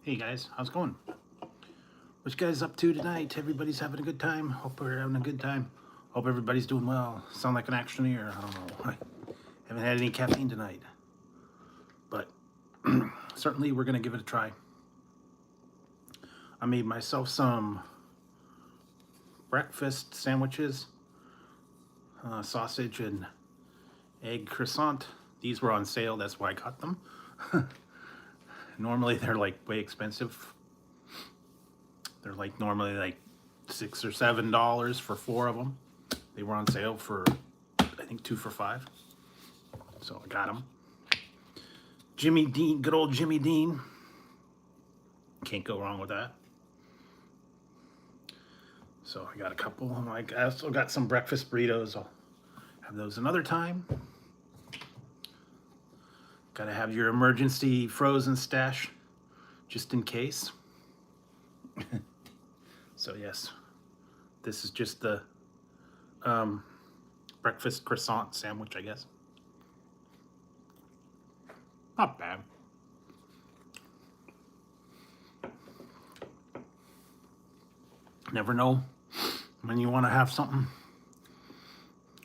Hey guys, how's it going? What you guys up to tonight? Everybody's having a good time? Hope we're having a good time. Hope everybody's doing well. Sound like an actioneer. I don't know. I haven't had any caffeine tonight. But certainly we're going to give it a try. I made myself some breakfast sandwiches, sausage and egg croissant. These were on sale, that's why I got them. Normally they're like way expensive. They're like normally like $6 or $7 for 4 of them. They were on sale for, I think, 2 for $5. So I got them. Jimmy Dean, good old Jimmy Dean. Can't go wrong with that. So I got a couple. I also got some breakfast burritos. I'll have those another time. Gotta have your emergency frozen stash just in case. So yes, this is just the breakfast croissant sandwich, I guess. Not bad. Never know when you want to have something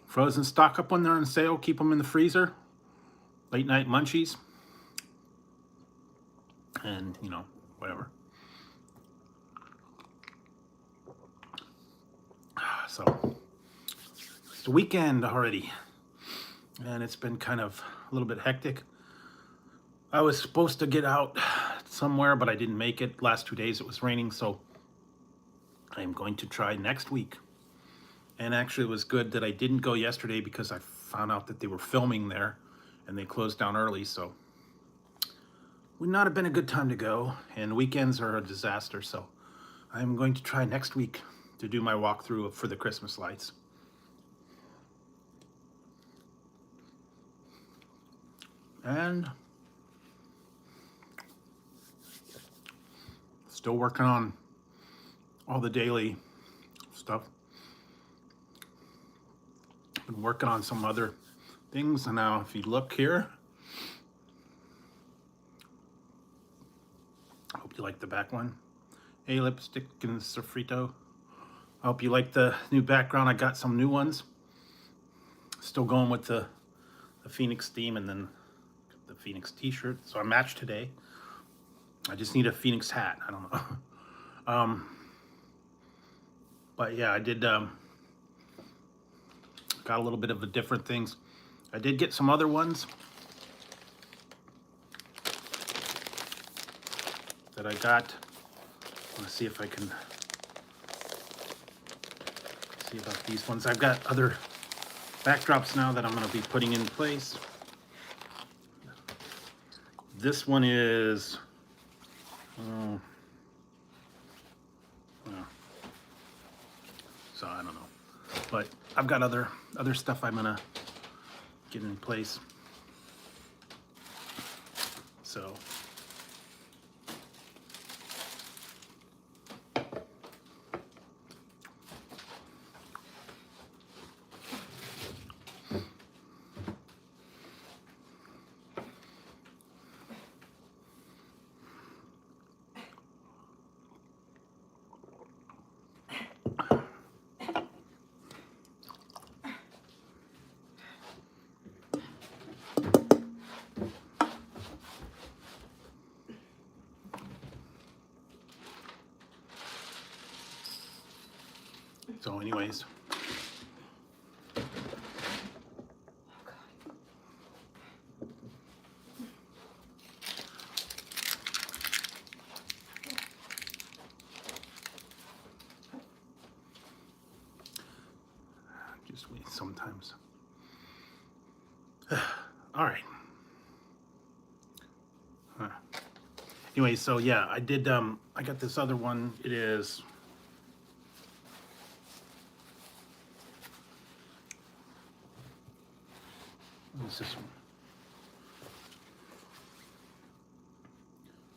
frozen. Stock up when they're on sale. Keep them in the freezer. Late night munchies. And, you know, whatever. So, it's the weekend already. And it's been kind of a little bit hectic. I was supposed to get out somewhere, but I didn't make it. Last 2 days it was raining, so I am going to try next week. And actually it was good that I didn't go yesterday because I found out that they were filming there and they closed down early, so would not have been a good time to go, and weekends are a disaster, so I'm going to try next week to do my walkthrough for the Christmas lights. And still working on all the daily stuff. Been working on some other things, and now if you look here, I hope you like the back one. Hey, lipstick and sofrito. I hope you like the new background. I got some new ones. Still going with the Phoenix theme, and then the Phoenix t-shirt. So I matched today. I just need a Phoenix hat. I don't know. But yeah, I did got a little bit of the different things. I did get some other ones that I got. Let's see if I can see about these ones. I've got other backdrops now that I'm going to be putting in place. This one is so I don't know, but I've got other stuff I'm gonna get in place. So anyways, just wait sometimes. All right. Anyway, so yeah, I did, I got this other one. It is, what is this one?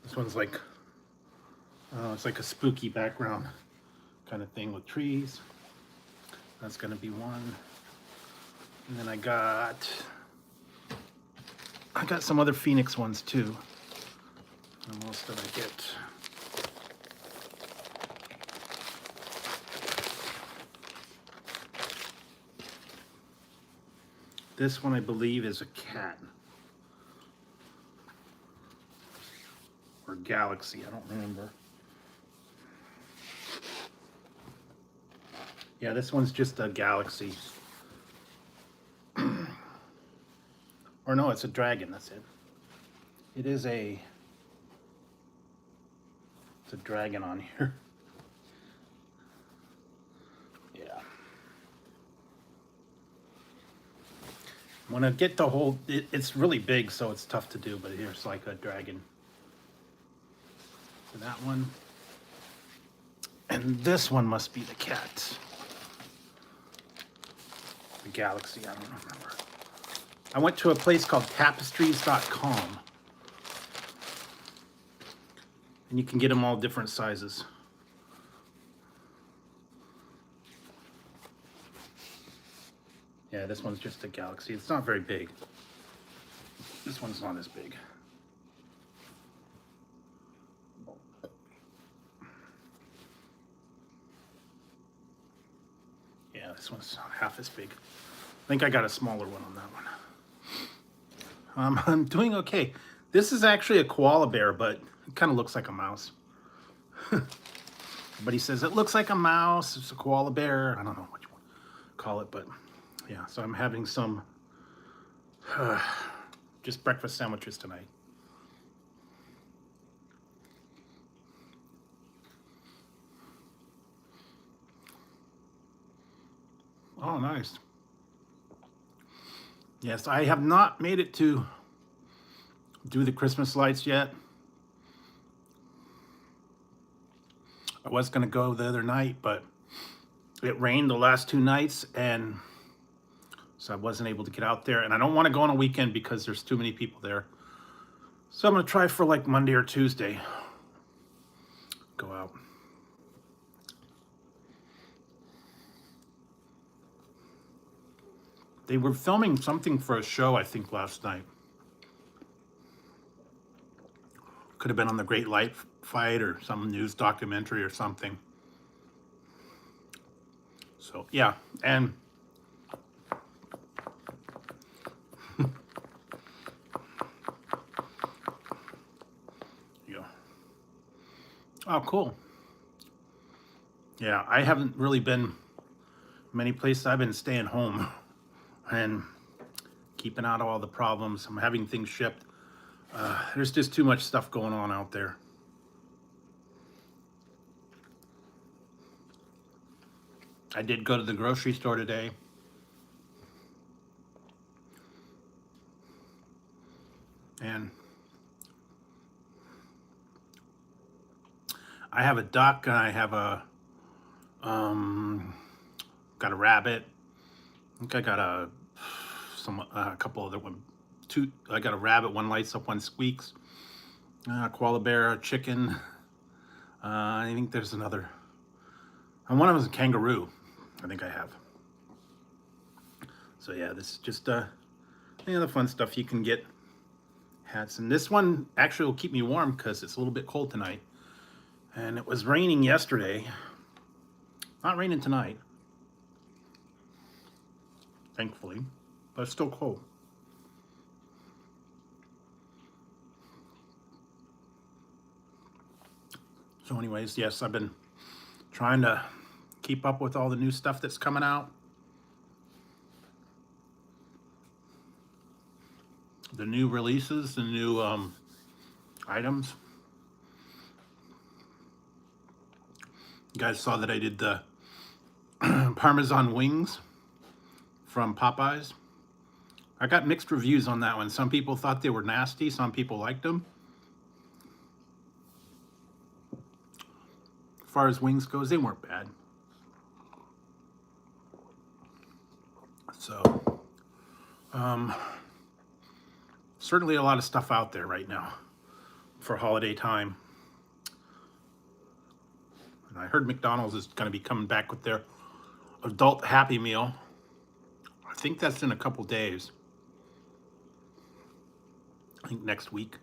This one's like, it's like a spooky background kind of thing with trees. That's gonna be one. And then I got some other Phoenix ones too. What else did I get? This one I believe is a cat. Or galaxy, I don't remember. Yeah, this one's just a galaxy. Or no, it's a dragon, that's it. It is a... It's a dragon on here. Yeah. When I get the whole... it's really big, so it's tough to do, but here's like a dragon. So that one. And this one must be the cat. The galaxy, I don't remember. I went to a place called tapestries.com. And you can get them all different sizes. Yeah, this one's just a galaxy. It's not very big. This one's not as big. Yeah, this one's half as big. I think I got a smaller one on that one. I'm doing okay. This is actually a koala bear, but it kind of looks like a mouse. But he says it looks like a mouse. It's a koala bear. I don't know what you want to call it, but yeah. So I'm having some just breakfast sandwiches tonight. Oh, nice. Yes, I have not made it to do the Christmas lights yet. I was going to go the other night, but it rained the last 2 nights, and so I wasn't able to get out there. And I don't want to go on a weekend because there's too many people there. So I'm going to try for like Monday or Tuesday. Go out. They were filming something for a show, I think, last night. Could have been on the Great Light Fight or some news documentary or something. So, yeah, and yeah. Oh, cool. Yeah, I haven't really been many places. I've been staying home and keeping out of all the problems. I'm having things shipped. There's just too much stuff going on out there. I did go to the grocery store today. And I have a duck and I have a got a rabbit. I think I got a couple other one. I got a rabbit, one lights up, one squeaks. Koala bear, a chicken. I think there's another. And one of them is a kangaroo. I think I have. So yeah, this is just the fun stuff you can get. Hats, and this one actually will keep me warm because it's a little bit cold tonight. And it was raining yesterday. Not raining tonight, thankfully, but it's still cold. So anyways, yes, I've been trying to keep up with all the new stuff that's coming out. The new releases, the new items. You guys saw that I did the Parmesan wings from Popeyes. I got mixed reviews on that one. Some people thought they were nasty. Some people liked them. As far as wings goes, they weren't bad. So, certainly a lot of stuff out there right now for holiday time. And I heard McDonald's is going to be coming back with their adult Happy Meal. I think that's in a couple days. I think next week.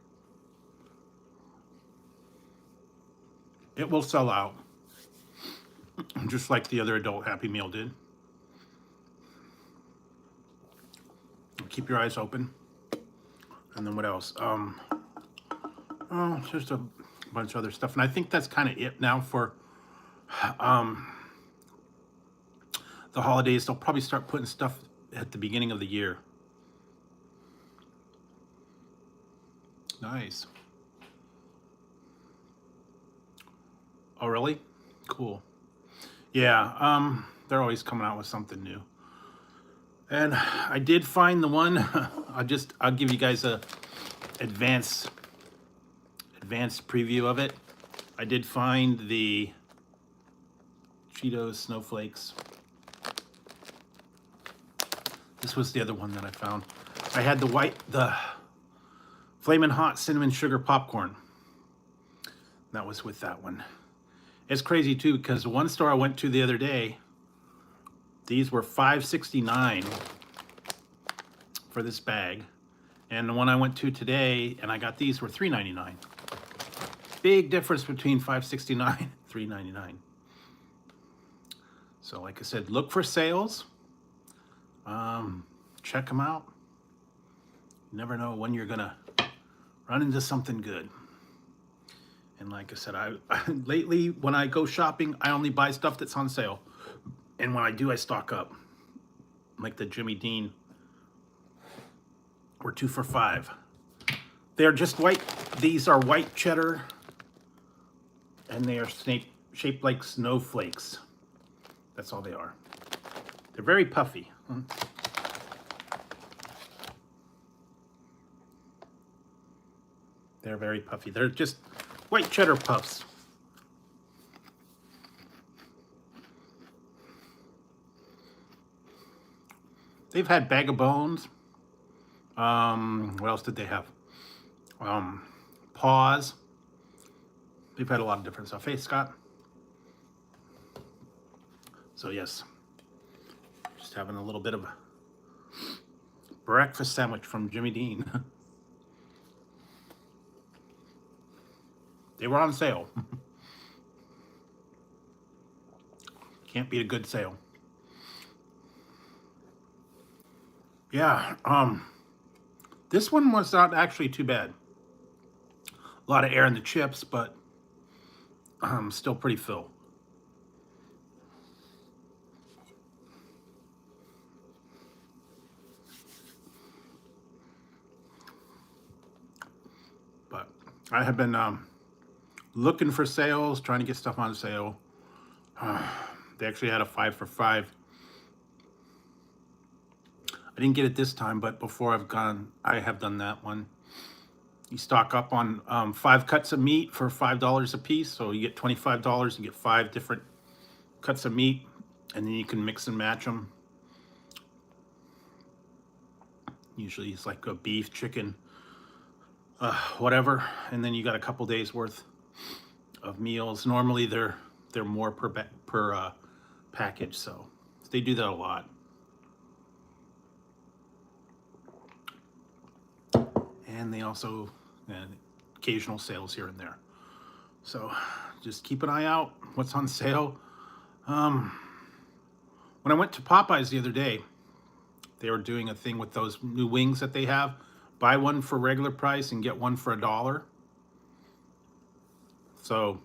It will sell out, just like the other adult Happy Meal did. keep your eyes open. And then what else? Oh, just a bunch of other stuff. And I think that's kind of it now for the holidays. They'll probably start putting stuff at the beginning of the year. Nice. Oh, really? Cool. Yeah, they're always coming out with something new. And I did find the one. I'll give you guys a advanced preview of it. I did find the Cheetos snowflakes. This was the other one that I found. I had the Flamin' Hot Cinnamon Sugar Popcorn. That was with that one. It's crazy too, because one store I went to the other day, these were $5.69 for this bag. And the one I went to today and I got these were $3.99. Big difference between $5.69 and $3.99. So like I said, look for sales. Check them out. You never know when you're gonna run into something good. And like I said, I lately when I go shopping, I only buy stuff that's on sale. And when I do, I stock up. Like the Jimmy Dean were 2 for $5. They're just white. These are white cheddar, and they are shaped like snowflakes. That's all they are. They're very puffy. They're very puffy. They're just white cheddar puffs. They've had Bag of Bones. What else did they have? Paws. They've had a lot of different stuff. Hey, Scott. So yes, just having a little bit of a breakfast sandwich from Jimmy Dean. They were on sale. Can't beat a good sale. Yeah, this one was not actually too bad. A lot of air in the chips, but still pretty full. But I have been looking for sales, trying to get stuff on sale. They actually had a 5 for $5. I didn't get it this time, but before I have done that one. You stock up on 5 cuts of meat for $5 a piece, so you get $25. You get 5 different cuts of meat, and then you can mix and match them. Usually it's like a beef, chicken, whatever, and then you got a couple days worth of meals. Normally they're more per package, so they do that a lot. And they also occasional sales here and there. So just keep an eye out what's on sale. When I went to Popeyes the other day, they were doing a thing with those new wings that they have. Buy one for regular price and get one for $1. So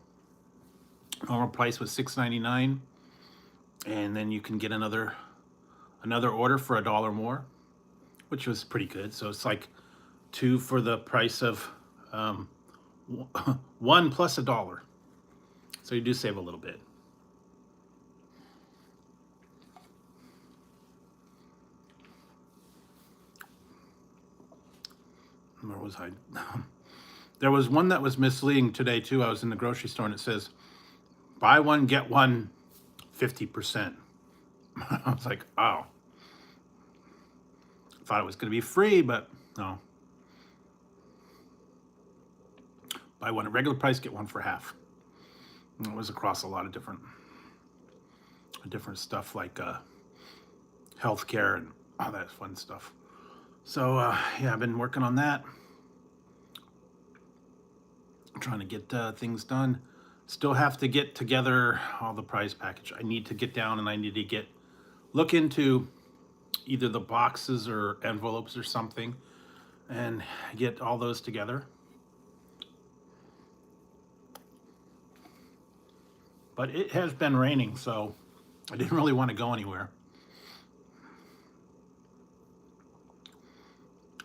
normal price was $6.99, and then you can get another order for $1 more, which was pretty good. So it's like 2 for the price of 1 plus $1. So you do save a little bit. Where was I? There was one that was misleading today too. I was in the grocery store and it says, buy one, get one 50%. I was like, oh. Thought it was going to be free, but no. Buy one at regular price, get one for half. And it was across a lot of different stuff like healthcare and all that fun stuff. So yeah, I've been working on that. I'm trying to get things done. Still have to get together all the prize package. I need to get down and I need to look into either the boxes or envelopes or something and get all those together. But it has been raining, so I didn't really want to go anywhere.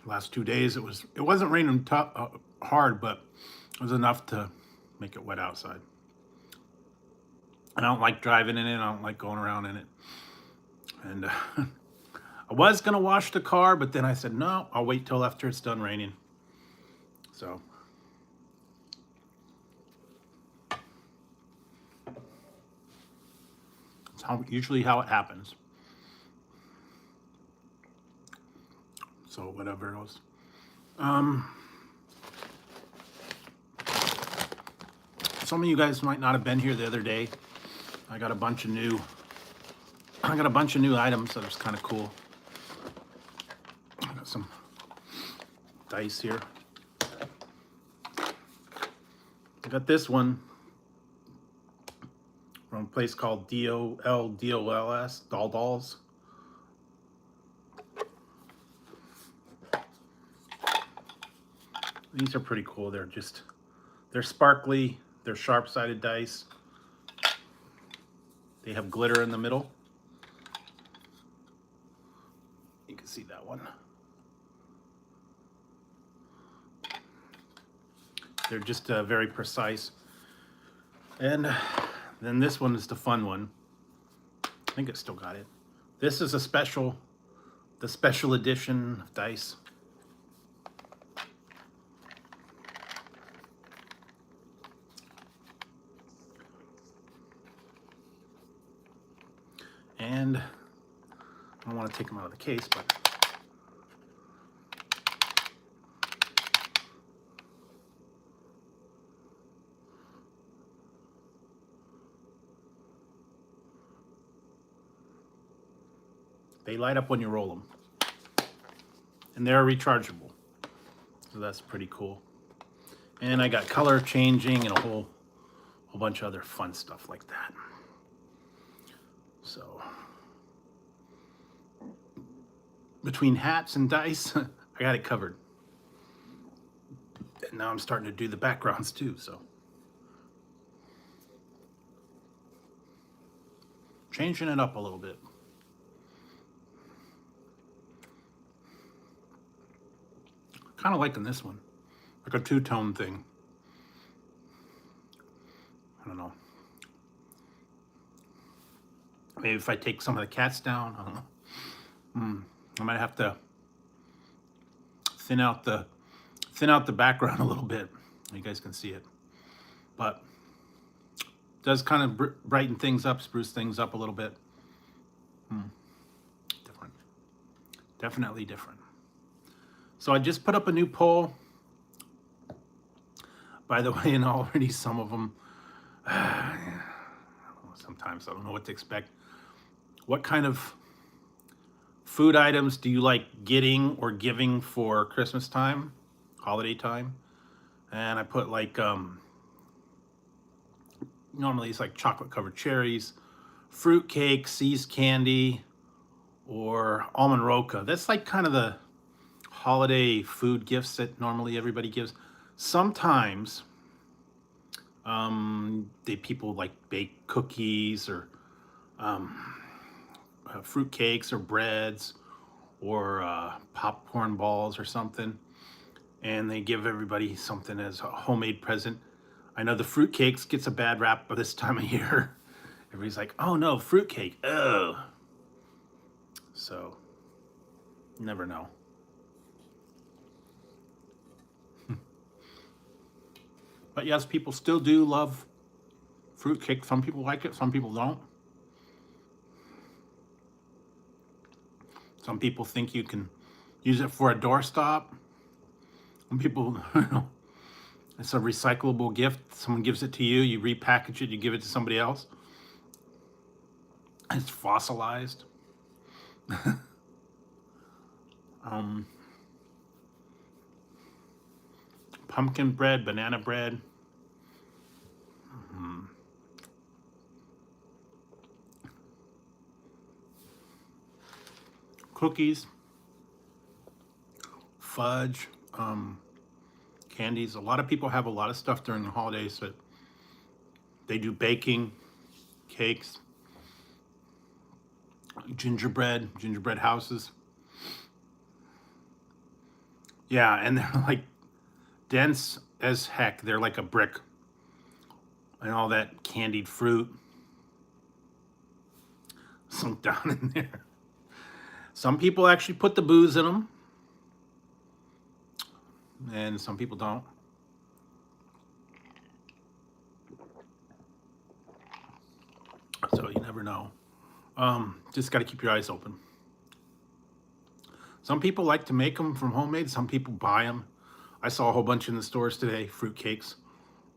Last 2 days it wasn't raining hard, but it was enough to make it wet outside. And I don't like driving in it. I don't like going around in it. And I was gonna wash the car, but then I said no. I'll wait till after it's done raining. So it's usually how it happens. So whatever else. Some of you guys might not have been here the other day. I got a bunch of new items that was kind of cool. I got some dice here. I got this one from a place called DOLS, Dolls. These are pretty cool. They're sparkly, they're sharp-sided dice. They have glitter in the middle. You can see that one. They're just very precise. And then this one is the fun one. I think it still got it. This is the special edition of dice. And I don't want to take them out of the case, but they light up when you roll them. And they're rechargeable. So that's pretty cool. And I got color changing and a whole bunch of other fun stuff like that. So between hats and dice, I got it covered. And now I'm starting to do the backgrounds too, so. Changing it up a little bit. Kind of liking this one, like a two-tone thing. I don't know. Maybe if I take some of the cats down, I don't know. I might have to thin out the background a little bit. You guys can see it, but it does kind of brighten things up, spruce things up a little bit. Different, definitely different. So I just put up a new poll. By the way, and already some of them, sometimes I don't know what to expect. What kind of food items do you like getting or giving for Christmas time, holiday time? And I put like, normally it's like chocolate covered cherries, fruit cake, seized candy, or almond roca. That's like kind of the holiday food gifts that normally everybody gives. Sometimes people like bake cookies or fruit cakes or breads or popcorn balls or something, and they give everybody something as a homemade present. I know the fruit cakes gets a bad rap by this time of year. Everybody's like, oh no, fruit cake, ugh. So, you never know. But yes, people still do love fruitcake. Some people like it, some people don't. Some people think you can use it for a doorstop. Some people, it's a recyclable gift. Someone gives it to you, you repackage it, you give it to somebody else. It's fossilized. Pumpkin bread, banana bread. cookies, fudge, candies. A lot of people have a lot of stuff during the holidays that they do baking, cakes, gingerbread houses. Yeah, and they're like dense as heck. They're like a brick. And all that candied fruit sunk down in there. Some people actually put the booze in them, and some people don't. So you never know. Just got to keep your eyes open. Some people like to make them from homemade. Some people buy them. I saw a whole bunch in the stores today, fruit cakes.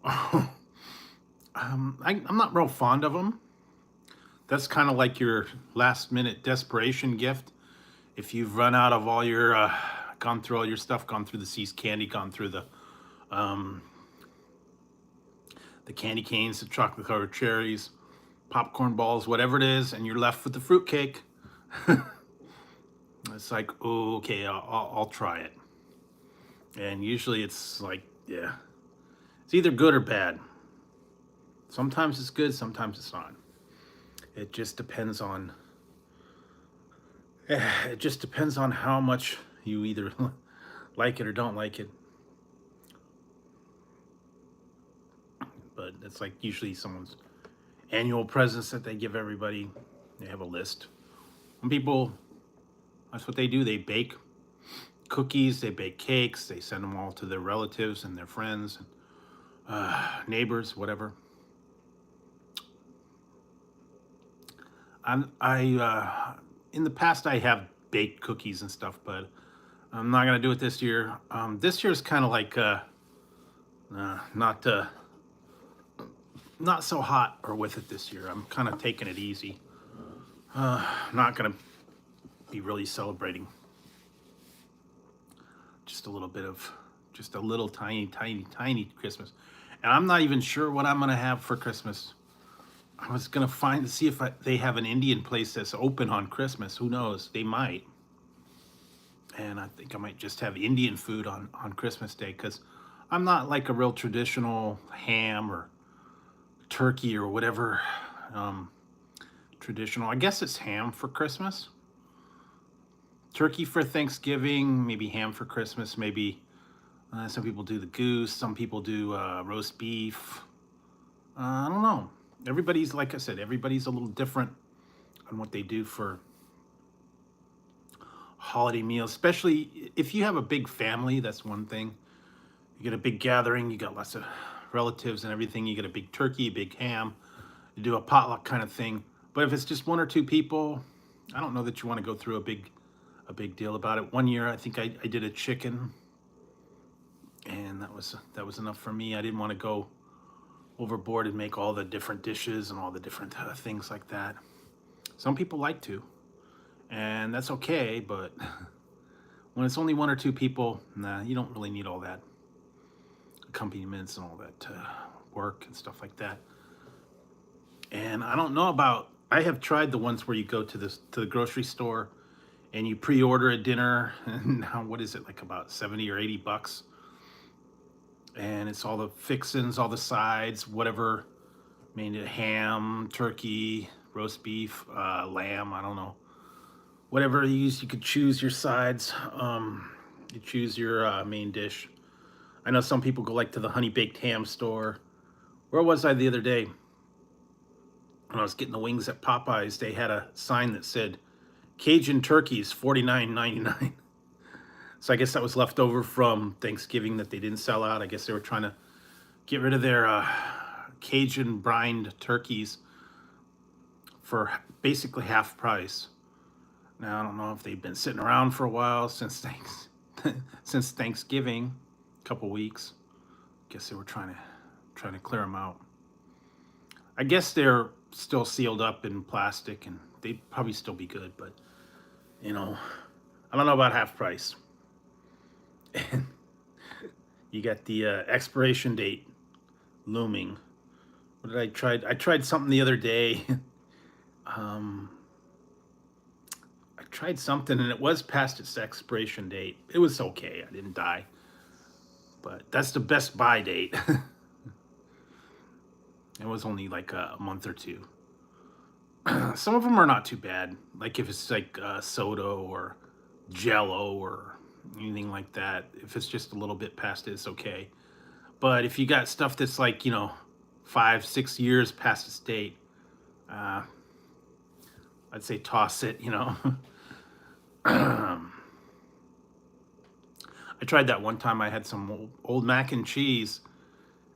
I'm not real fond of them. That's kind of like your last minute desperation gift. If you've run out of all your, gone through all your stuff, gone through the See's candy, gone through the candy canes, the chocolate covered cherries, popcorn balls, whatever it is, and you're left with the fruit cake. It's like, oh, okay, I'll try it. And usually it's like, yeah, it's either good or bad. Sometimes it's good, sometimes it's not. It just depends on how much you either like it or don't like it. But it's like usually someone's annual presents that they give everybody. They have a list. Some people, that's what they do. They bake cookies, they bake cakes, they send them all to their relatives and their friends and neighbors, whatever. In the past I have baked cookies and stuff, but I'm not gonna do it this year. This year's kind of like not so hot or with it this year. I'm kind of taking it easy. Not gonna be really celebrating. Just a little tiny Christmas. And I'm not even sure what I'm gonna have for Christmas. I was gonna see if they have an Indian place that's open on Christmas. Who knows? They might. And I think I might just have Indian food on Christmas Day, because I'm not like a real traditional ham or turkey or whatever traditional. I guess it's ham for Christmas. Turkey for Thanksgiving, maybe ham for Christmas, maybe some people do the goose, some people do roast beef. I don't know. Everybody's, like I said, everybody's a little different on what they do for holiday meals, especially if you have a big family. That's one thing. You get a big gathering, you got lots of relatives and everything, you get a big turkey, big ham, you do a potluck kind of thing. But if it's just one or two people, I don't know that you want to go through a big deal about it. One year I think I did a chicken, and that was enough for me. I didn't want to go overboard and make all the different dishes and all the different things like that. Some people like to, and that's okay, but when it's only one or two people, nah, you don't really need all that accompaniments and all that work and stuff like that. And I don't know about, I have tried the ones where you go to the grocery store and you pre-order a dinner, and now what is it, like about 70 or 80 bucks? And it's all the fixins, all the sides, whatever. I mean, ham, turkey, roast beef, lamb, I don't know. Whatever you use, you could choose your sides. You choose your main dish. I know some people go like to the honey baked ham store. Where was I the other day? When I was getting the wings at Popeyes, they had a sign that said Cajun turkeys $49.99. So I guess that was left over from Thanksgiving that they didn't sell out. I guess they were trying to get rid of their Cajun brined turkeys for basically half price. Now I don't know if they've been sitting around for a while since since Thanksgiving, a couple weeks. I guess they were trying to clear them out. I guess they're still sealed up in plastic, and they'd probably still be good, but you know, I don't know about half price. And you got the expiration date looming. What did I try? I tried something the other day. I tried something and it was past its expiration date. It was okay. I didn't die. But that's the best buy date. It was only like a month or two. Some of them are not too bad. Like if it's like soda or Jello or anything like that. If it's just a little bit past it, it's okay. But if you got stuff that's like, 5, 6 years past its date, uh, I'd say toss it. I tried that one time. I had some old mac and cheese,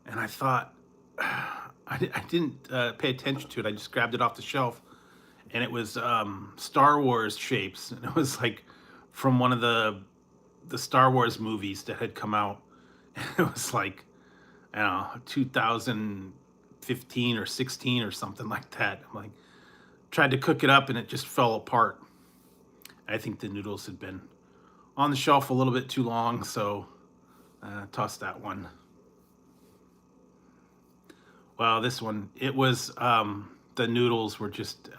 and I thought, I didn't pay attention to it. I just grabbed it off the shelf, and it was Star Wars shapes. And it was like from one of the Star Wars movies that had come out. It was like, I don't know, 2015 or 16 or something like that. I'm like, tried to cook it up and it just fell apart. I think the noodles had been on the shelf a little bit too long, so tossed that one. Well, this one, it was, the noodles were just,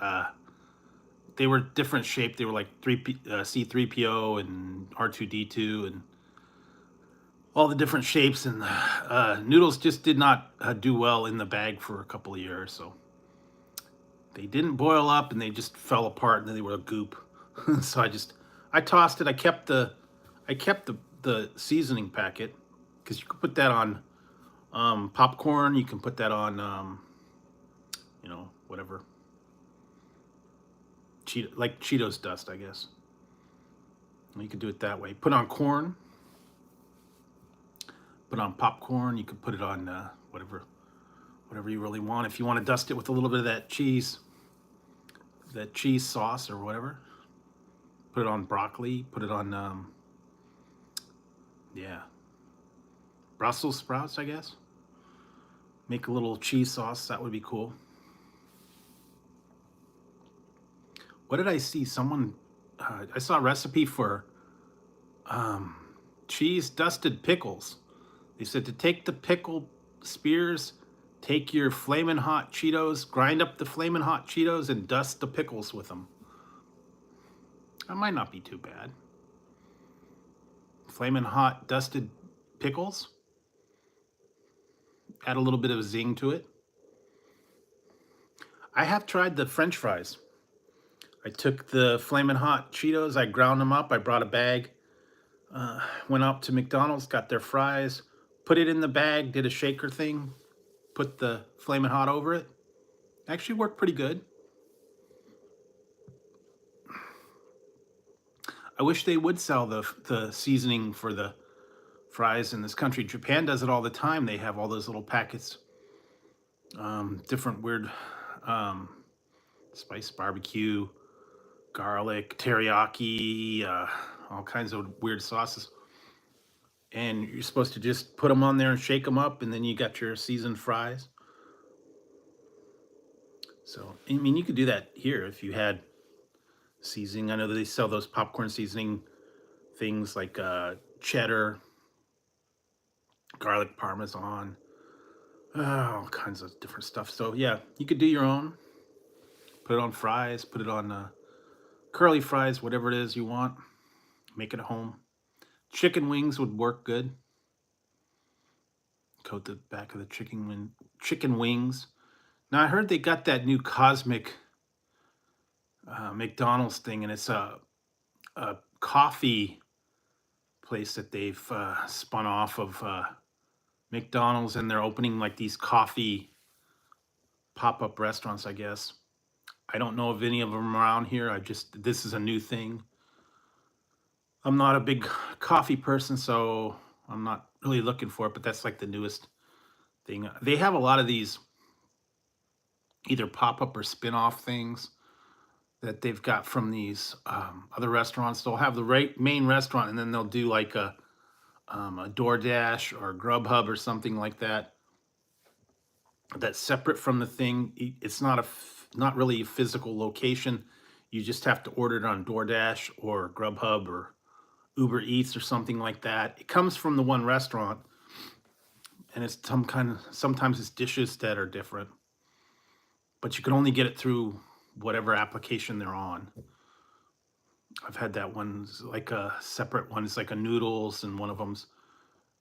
they were different shape. They were like C3PO and R2D2 and all the different shapes. And noodles just did not do well in the bag for a couple of years. So they didn't boil up and they just fell apart and then they were a goop. So I tossed it. I kept the seasoning packet because you could put that on popcorn. You can put that on, whatever. Like Cheetos dust, I guess. You could do it that way. Put on corn. Put on popcorn. You could put it on whatever you really want. If you want to dust it with a little bit of that cheese sauce or whatever. Put it on broccoli. Put it on, Brussels sprouts, I guess. Make a little cheese sauce. That would be cool. What did I see? I saw a recipe for cheese dusted pickles. They said to take the pickle spears, take your flamin' hot Cheetos, grind up the flamin' hot Cheetos, and dust the pickles with them. That might not be too bad. Flamin' hot dusted pickles. Add a little bit of zing to it. I have tried the French fries. I took the Flamin' Hot Cheetos, I ground them up, I brought a bag, went up to McDonald's, got their fries, put it in the bag, did a shaker thing, put the Flamin' Hot over it. Actually worked pretty good. I wish they would sell the seasoning for the fries in this country. Japan does it all the time. They have all those little packets, different weird spice barbecue, garlic, teriyaki, all kinds of weird sauces. And you're supposed to just put them on there and shake them up, and then you got your seasoned fries. So, I mean, you could do that here if you had seasoning. I know that they sell those popcorn seasoning things like cheddar, garlic parmesan, all kinds of different stuff. So, yeah, you could do your own. Put it on fries, put it on curly fries, whatever it is you want. Make it at home. Chicken wings would work good. Coat the back of the chicken wings. Now I heard they got that new cosmic McDonald's thing, and it's a coffee place that they've spun off of McDonald's, and they're opening like these coffee pop-up restaurants, I guess. I don't know of any of them around here. This is a new thing. I'm not a big coffee person, so I'm not really looking for it, but that's like the newest thing. They have a lot of these either pop-up or spin-off things that they've got from these other restaurants. They'll have the main restaurant, and then they'll do like a DoorDash or Grubhub or something like that. That's separate from the thing. It's not really a physical location. You just have to order it on DoorDash or Grubhub or Uber Eats or something like that. It comes from the one restaurant, and it's sometimes it's dishes that are different, but you can only get it through whatever application they're on. I've had that one, it's like a separate one. It's like a noodles, and one of them's,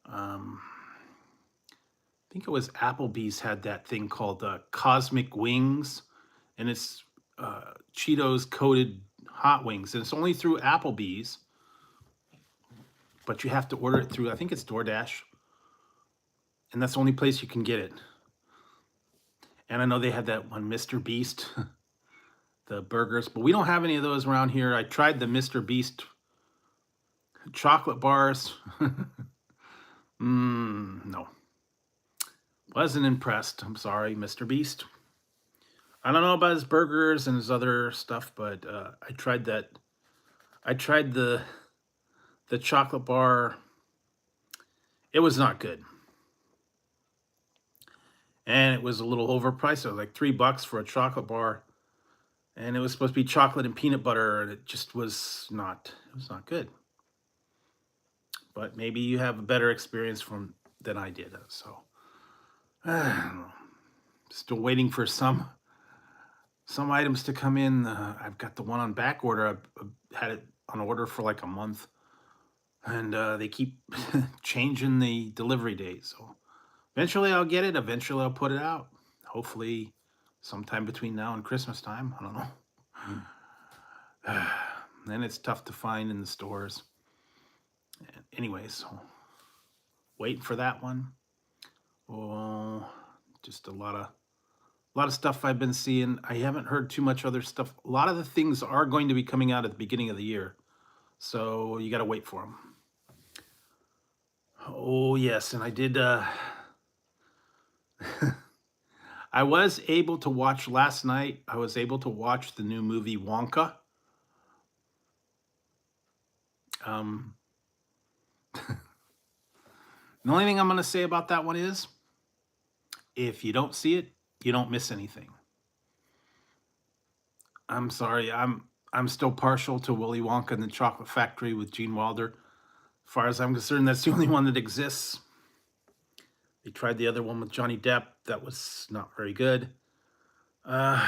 I think it was Applebee's had that thing called Cosmic Wings, and it's Cheetos coated hot wings, and it's only through Applebee's, but you have to order it through, I think it's DoorDash, and that's the only place you can get it. And I know they had that one Mr. Beast, the burgers, but we don't have any of those around here. I tried the Mr. Beast chocolate bars. No. Wasn't impressed. I'm sorry, Mr. Beast. I don't know about his burgers and his other stuff, but I tried that. I tried the chocolate bar. It was not good. And it was a little overpriced. It was like $3 for a chocolate bar. And it was supposed to be chocolate and peanut butter, and it just was not, it was not good. But maybe you have a better experience than I did. So I don't know. Still waiting for some items to come in. I've got the one on back order. I've had it on order for like a month, and they keep changing the delivery date. So eventually I'll get it. Eventually I'll put it out. Hopefully sometime between now and Christmas time. I don't know. Then it's tough to find in the stores. Anyways, so waiting for that one. Oh, just a lot of stuff I've been seeing. I haven't heard too much other stuff. A lot of the things are going to be coming out at the beginning of the year, so you got to wait for them. Oh yes, and I did. I was able to watch last night. I was able to watch the new movie Wonka. The only thing I'm going to say about that one is, if you don't see it, you don't miss anything. I'm sorry. I'm still partial to Willy Wonka and the Chocolate Factory with Gene Wilder. As far as I'm concerned, that's the only one that exists. They tried the other one with Johnny Depp. That was not very good. The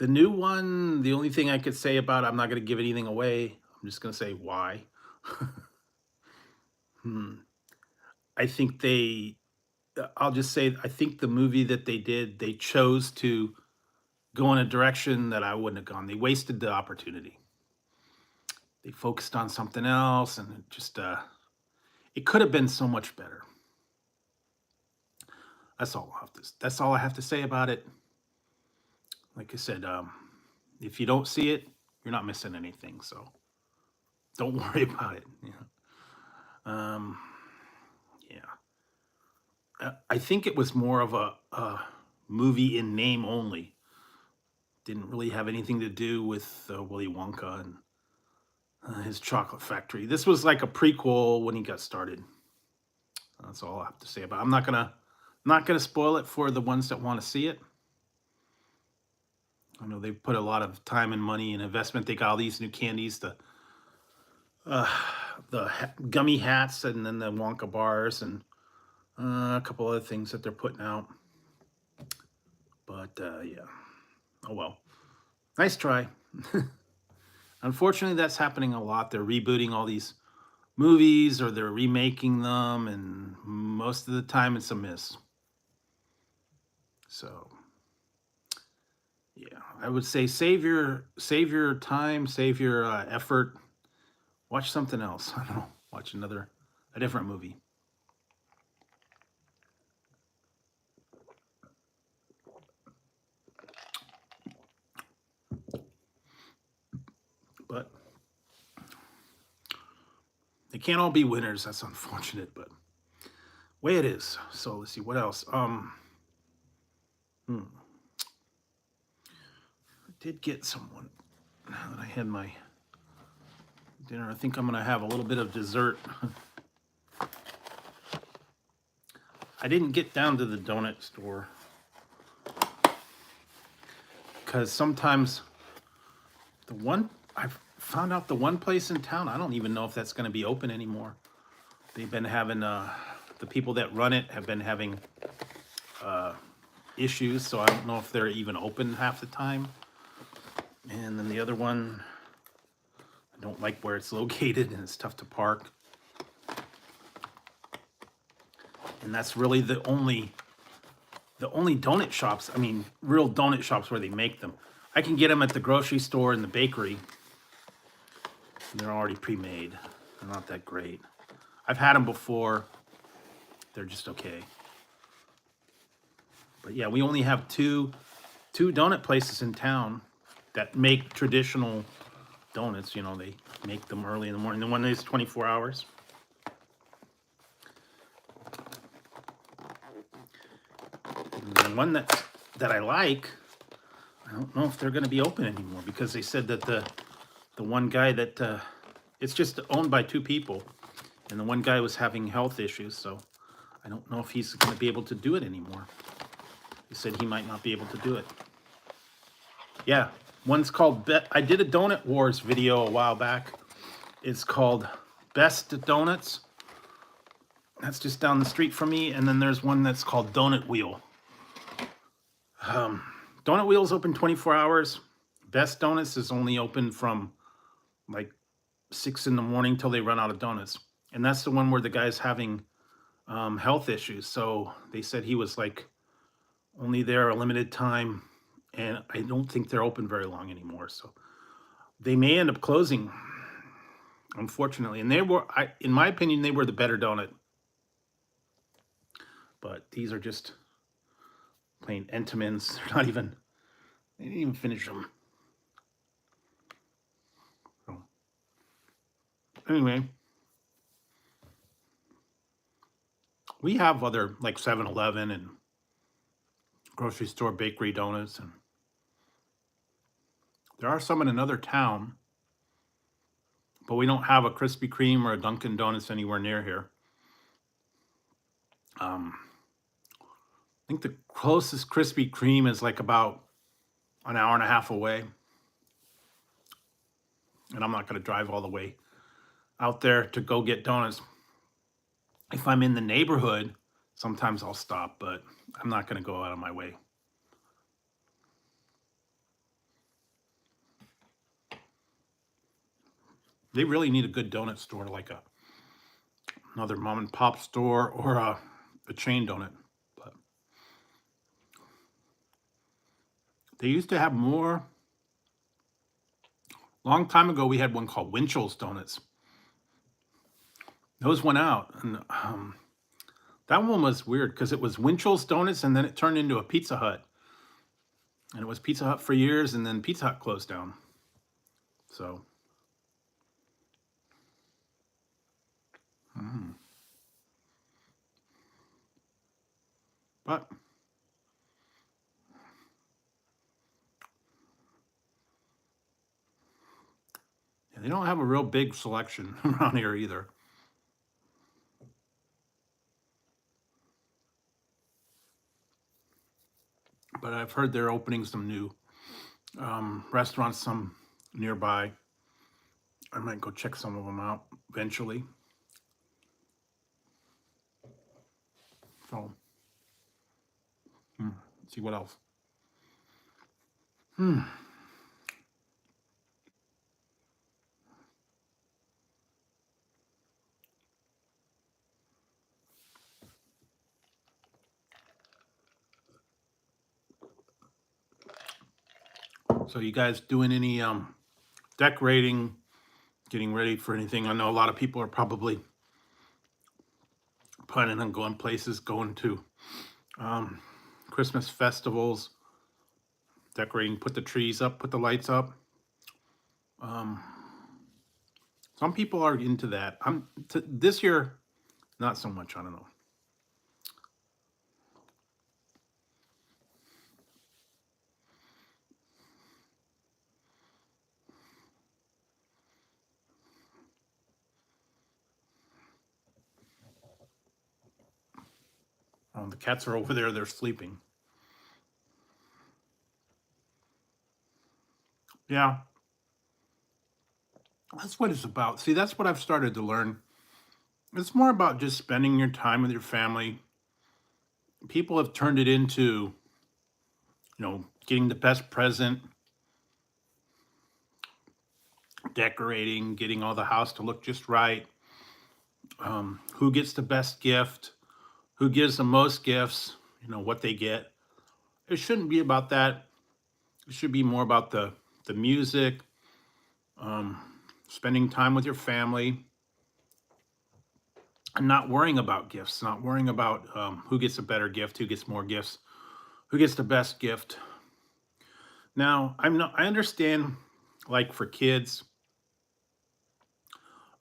new one, the only thing I could say about it, I'm not going to give anything away. I'm just going to say why. I think I'll just say, I think the movie that they did, they chose to go in a direction that I wouldn't have gone. They wasted the opportunity. They focused on something else, and it just, it could have been so much better. That's all I have to say about it. Like I said, if you don't see it, you're not missing anything. So don't worry about it. Yeah. I think it was more of a movie in name only. Didn't really have anything to do with Willy Wonka and his chocolate factory. This was like a prequel when he got started. That's all I have to say about it. I'm not gonna spoil it for the ones that want to see it. I know they've put a lot of time and money and investment. They got all these new candies, the gummy hats, and then the Wonka bars, and a couple other things that they're putting out. But yeah, oh well. Nice try. Unfortunately, that's happening a lot. They're rebooting all these movies, or they're remaking them, and most of the time it's a miss. So yeah, I would say save your time, save your effort. Watch something else. I don't know. Watch a different movie. But they can't all be winners. That's unfortunate, but way it is. So let's see what else. I did get someone. Now that I had my dinner, I think I'm gonna have a little bit of dessert. I didn't get down to the donut store because sometimes I've found out the one place in town, I don't even know if that's going to be open anymore. They've been having, the people that run it have been having issues, so I don't know if they're even open half the time. And then the other one, I don't like where it's located and it's tough to park. And that's really the only donut shops, I mean, real donut shops where they make them. I can get them at the grocery store and the bakery. And they're already pre-made. They're not that great. I've had them before. They're just okay. But yeah, we only have two donut places in town that make traditional donuts. You know, they make them early in the morning. The one is 24 hours. And the one that I like, I don't know if they're going to be open anymore because they said that the one guy that it's just owned by two people, and the one guy was having health issues, so I don't know if he's going to be able to do it anymore. He said he might not be able to do it. Yeah, one's called I did a Donut Wars video a while back. It's called Best Donuts. That's just down the street from me. And then there's one that's called Donut Wheel. Donut Wheel's open 24 hours. Best Donuts is only open from like 6 in the morning till they run out of donuts. And that's the one where the guy's having health issues. So they said he was like only there a limited time. And I don't think they're open very long anymore. So they may end up closing, unfortunately. And they were, in my opinion, they were the better donut. But these are just plain Entenmann's. They're not even, they didn't even finish them. So, anyway, we have other like 7-Eleven and grocery store bakery donuts, and there are some in another town, but we don't have a Krispy Kreme or a Dunkin' Donuts anywhere near here. I think the closest Krispy Kreme is like about an hour and a half away. And I'm not going to drive all the way out there to go get donuts. If I'm in the neighborhood, sometimes I'll stop, but I'm not going to go out of my way. They really need a good donut store, like another mom and pop store or a chain donut. But they used to have more. Long time ago, we had one called Winchell's Donuts. Those went out, and that one was weird because it was Winchell's Donuts, and then it turned into a Pizza Hut. And it was Pizza Hut for years, and then Pizza Hut closed down. So, but yeah, they don't have a real big selection around here either. But I've heard they're opening some new restaurants, some nearby. I might go check some of them out eventually. So, see what else. So you guys doing any decorating, getting ready for anything? I know a lot of people are probably planning on going places, going to Christmas festivals, decorating, put the trees up, put the lights up. Some people are into that. This year, not so much. I don't know. The cats are over there. They're sleeping. Yeah. That's what it's about. See, that's what I've started to learn. It's more about just spending your time with your family. People have turned it into, getting the best present, decorating, getting all the house to look just right, who gets the best gift, who gives the most gifts, what they get. It shouldn't be about that. It should be more about the music, um, spending time with your family, and not worrying about gifts, not worrying about who gets a better gift, who gets more gifts, who gets the best gift. Now, I understand, like for kids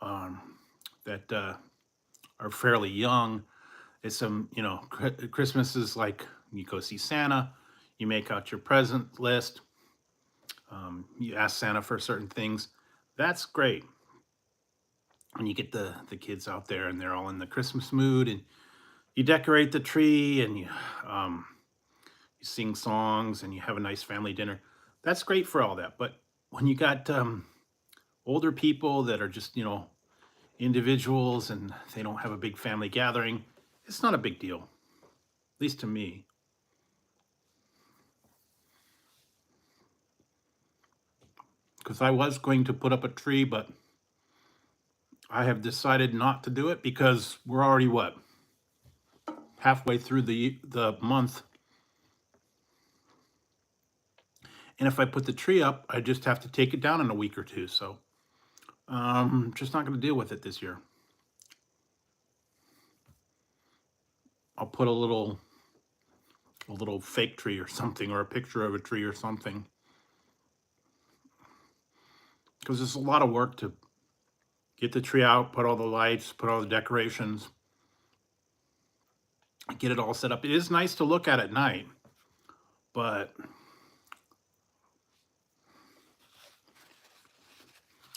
um, that are fairly young, it's Christmas is like you go see Santa, you make out your present list, you ask Santa for certain things. That's great. When you get the kids out there and they're all in the Christmas mood, and you decorate the tree, and um, you sing songs, and you have a nice family dinner. That's great for all that. But when you got older people that are just individuals and they don't have a big family gathering, it's not a big deal, at least to me. Because I was going to put up a tree, but I have decided not to do it because we're already what, halfway through the month, and if I put the tree up, I just have to take it down in a week or two. So just not going to deal with it this year. I'll put a little fake tree or something, or a picture of a tree or something, because it's a lot of work to get the tree out, put all the lights, put all the decorations, get it all set up. It is nice to look at night, but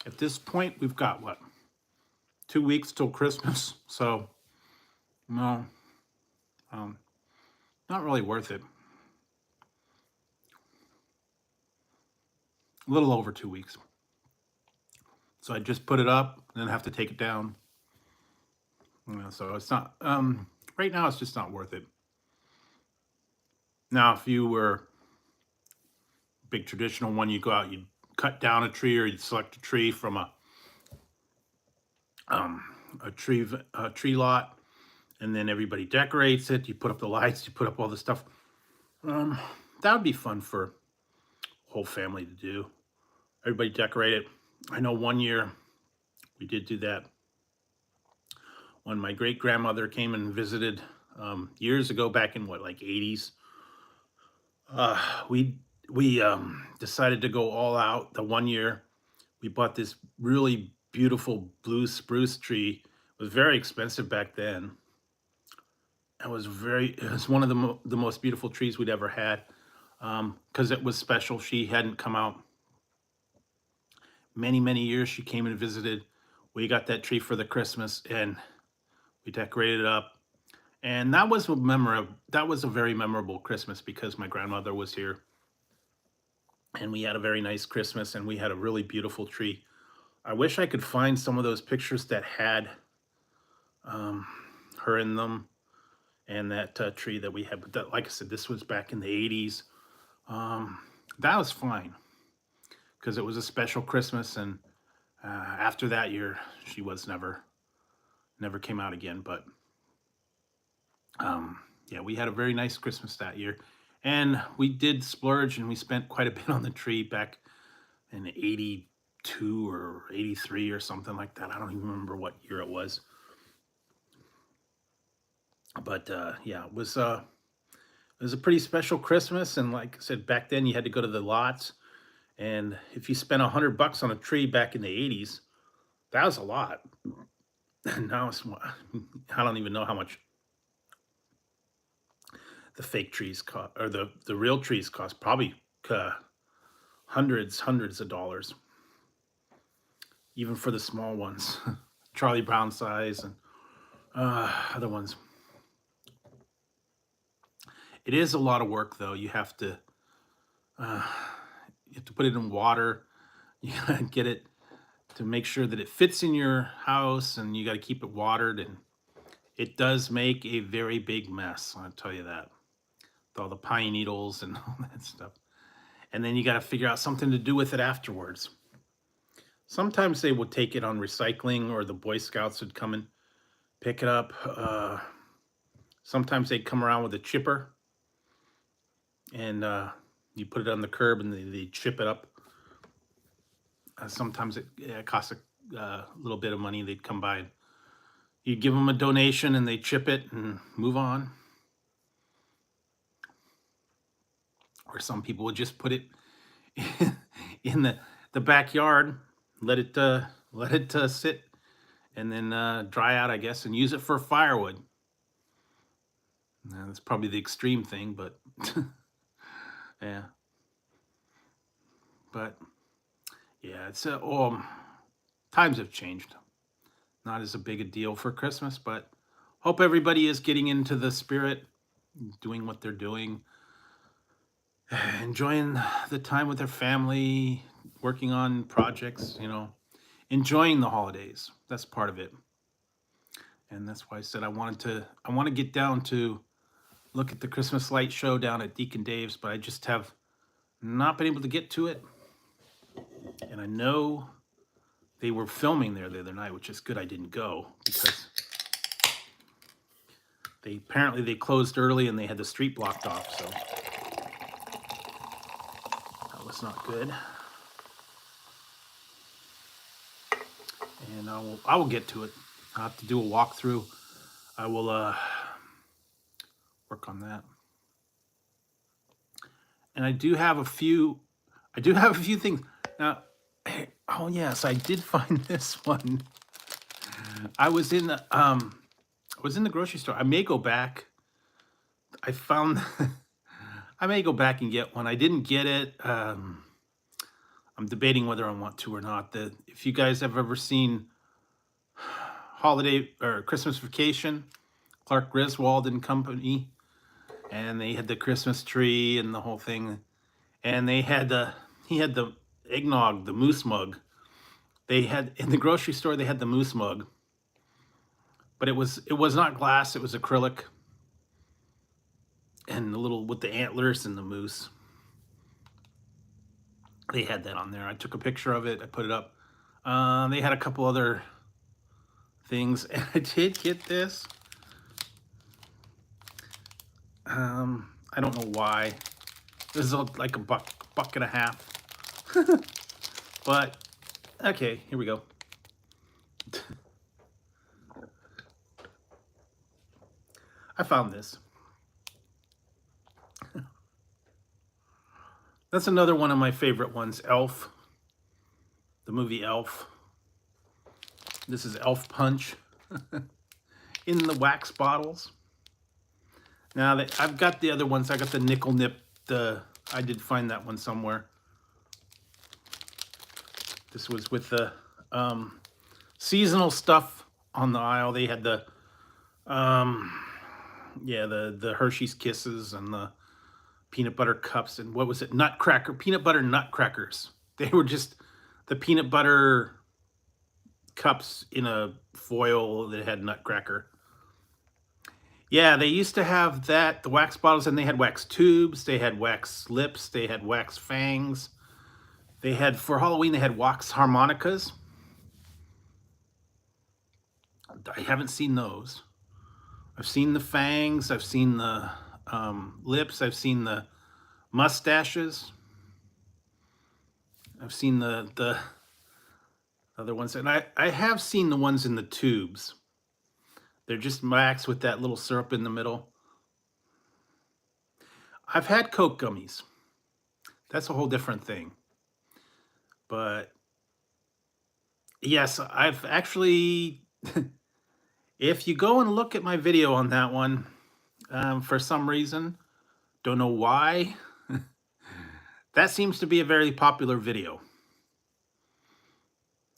at this point, we've got what, 2 weeks till Christmas, so no, um, not really worth it. A little over 2 weeks. So I just put it up and then have to take it down. So it's not, right now, it's just not worth it. Now, if you were big traditional one, you go out, you cut down a tree, or you select a tree from um, a tree lot, and then everybody decorates it. You put up the lights, you put up all the stuff. That would be fun for whole family to do. Everybody decorate it. I know one year we did do that when my great grandmother came and visited years ago, back in what, like 80s. We decided to go all out. The one year we bought this really beautiful blue spruce tree. It was very expensive back then. It was one of the most beautiful trees we'd ever had, because it was special. She hadn't come out many, many years. She came and visited. We got that tree for the Christmas, and we decorated it up. And that was a very memorable Christmas because my grandmother was here, and we had a very nice Christmas, and we had a really beautiful tree. I wish I could find some of those pictures that had um, her in them, and that tree that we had. But that, like I said, this was back in the 80s. Um, that was fine because it was a special Christmas, and after that year, she was never came out again. But yeah, we had a very nice Christmas that year, and we did splurge, and we spent quite a bit on the tree back in 82 or 83 or something like that. I don't even remember what year it was. But yeah, it was a pretty special Christmas, and like I said, back then you had to go to the lots, and if you spent $100 on a tree back in the 80s, that was a lot. And now I don't even know how much the fake trees cost, or the real trees cost. Probably uh, hundreds of dollars, even for the small ones, Charlie Brown size, and other ones. It is a lot of work, though. Uh, you have to put it in water. You gotta get it to make sure that it fits in your house, and you got to keep it watered, and it does make a very big mess. I'll tell you that, with all the pine needles and all that stuff. And then you got to figure out something to do with it afterwards. Sometimes they would take it on recycling, or the Boy Scouts would come and pick it up. Sometimes they'd come around with a chipper, and you put it on the curb and they chip it up. Sometimes it costs a little bit of money. They'd come by and you'd give them a donation and they chip it and move on. Or some people would just put it in the backyard, let it sit, and then dry out, I guess, and use it for firewood. Now, that's probably the extreme thing, but yeah. But yeah, it's times have changed. Not as a big a deal for Christmas, but hope everybody is getting into the spirit, doing what they're doing, enjoying the time with their family, working on projects, enjoying the holidays. That's part of it. And that's why I said I want to get down to look at the Christmas light show down at Deacon Dave's, but I just have not been able to get to it. And I know they were filming there the other night, which is good I didn't go, because apparently they closed early and they had the street blocked off, so that was not good. And I will get to it. I'll have to do a walkthrough. I will work on that. And I do have a few things. Now, oh yes, I did find this one. I was in the grocery store. I may go back. I found I may go back and get one. I didn't get it. I'm debating whether I want to or not. If you guys have ever seen Holiday or Christmas Vacation, Clark Griswold and company, and they had the Christmas tree and the whole thing, and he had the eggnog, the moose mug. They had in the grocery store. They had the moose mug, but it was not glass. It was acrylic, and the little with the antlers and the moose. They had that on there. I took a picture of it. I put it up. They had a couple other things, and I did get this. I don't know why. This is like a buck and a half. But okay, here we go. I found this. That's another one of my favorite ones, Elf. The movie Elf. This is Elf Punch in the wax bottles. Now I've got the other ones. I got the nickel nip. I did find that one somewhere. This was with the seasonal stuff on the aisle. They had the Hershey's Kisses and the peanut butter cups, and what was it? Peanut butter nutcrackers. They were just the peanut butter cups in a foil that had nutcracker. Yeah, they used to have that, the wax bottles, and they had wax tubes, they had wax lips, they had wax fangs. They had, for Halloween, they had wax harmonicas. I haven't seen those. I've seen the fangs, I've seen the lips, I've seen the mustaches. I've seen the other ones, and I have seen the ones in the tubes. They're just wax with that little syrup in the middle. I've had Coke gummies. That's a whole different thing. But yes, I've actually, if you go and look at my video on that one, for some reason, don't know why, that seems to be a very popular video.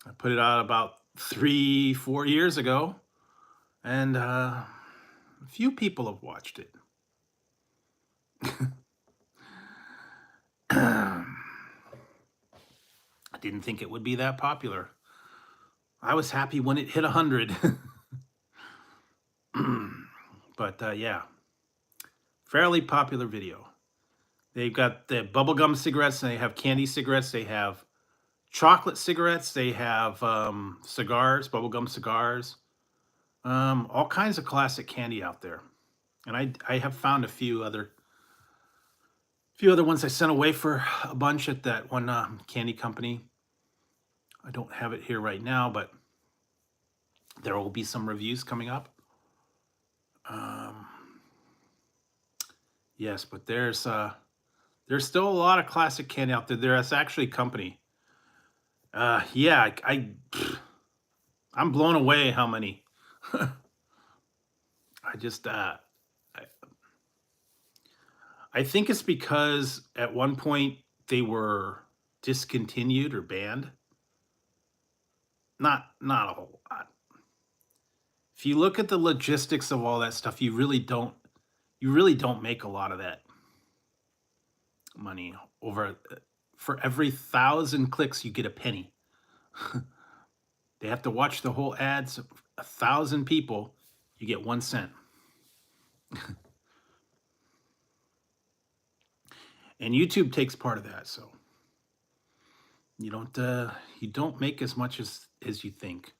I put it out about 3-4 years ago, and a few people have watched it. I didn't think it would be that popular. I was happy when it hit 100. But yeah, fairly popular video. They've got the bubblegum cigarettes, and they have candy cigarettes, they have chocolate cigarettes. They have cigars, bubblegum cigars, all kinds of classic candy out there. And I have found a few other ones I sent away for a bunch at that one candy company. I don't have it here right now, but there will be some reviews coming up. Yes, but there's still a lot of classic candy out there. There's actually a company. Yeah, I'm blown away how many. I just I think it's because at one point they were discontinued or banned. Not a whole lot. If you look at the logistics of all that stuff, you really don't make a lot of that money. Over for every 1,000 clicks you get a penny. They have to watch the whole ads. 1,000 people, you get 1 cent. And YouTube takes part of that, so you don't make as much as you think.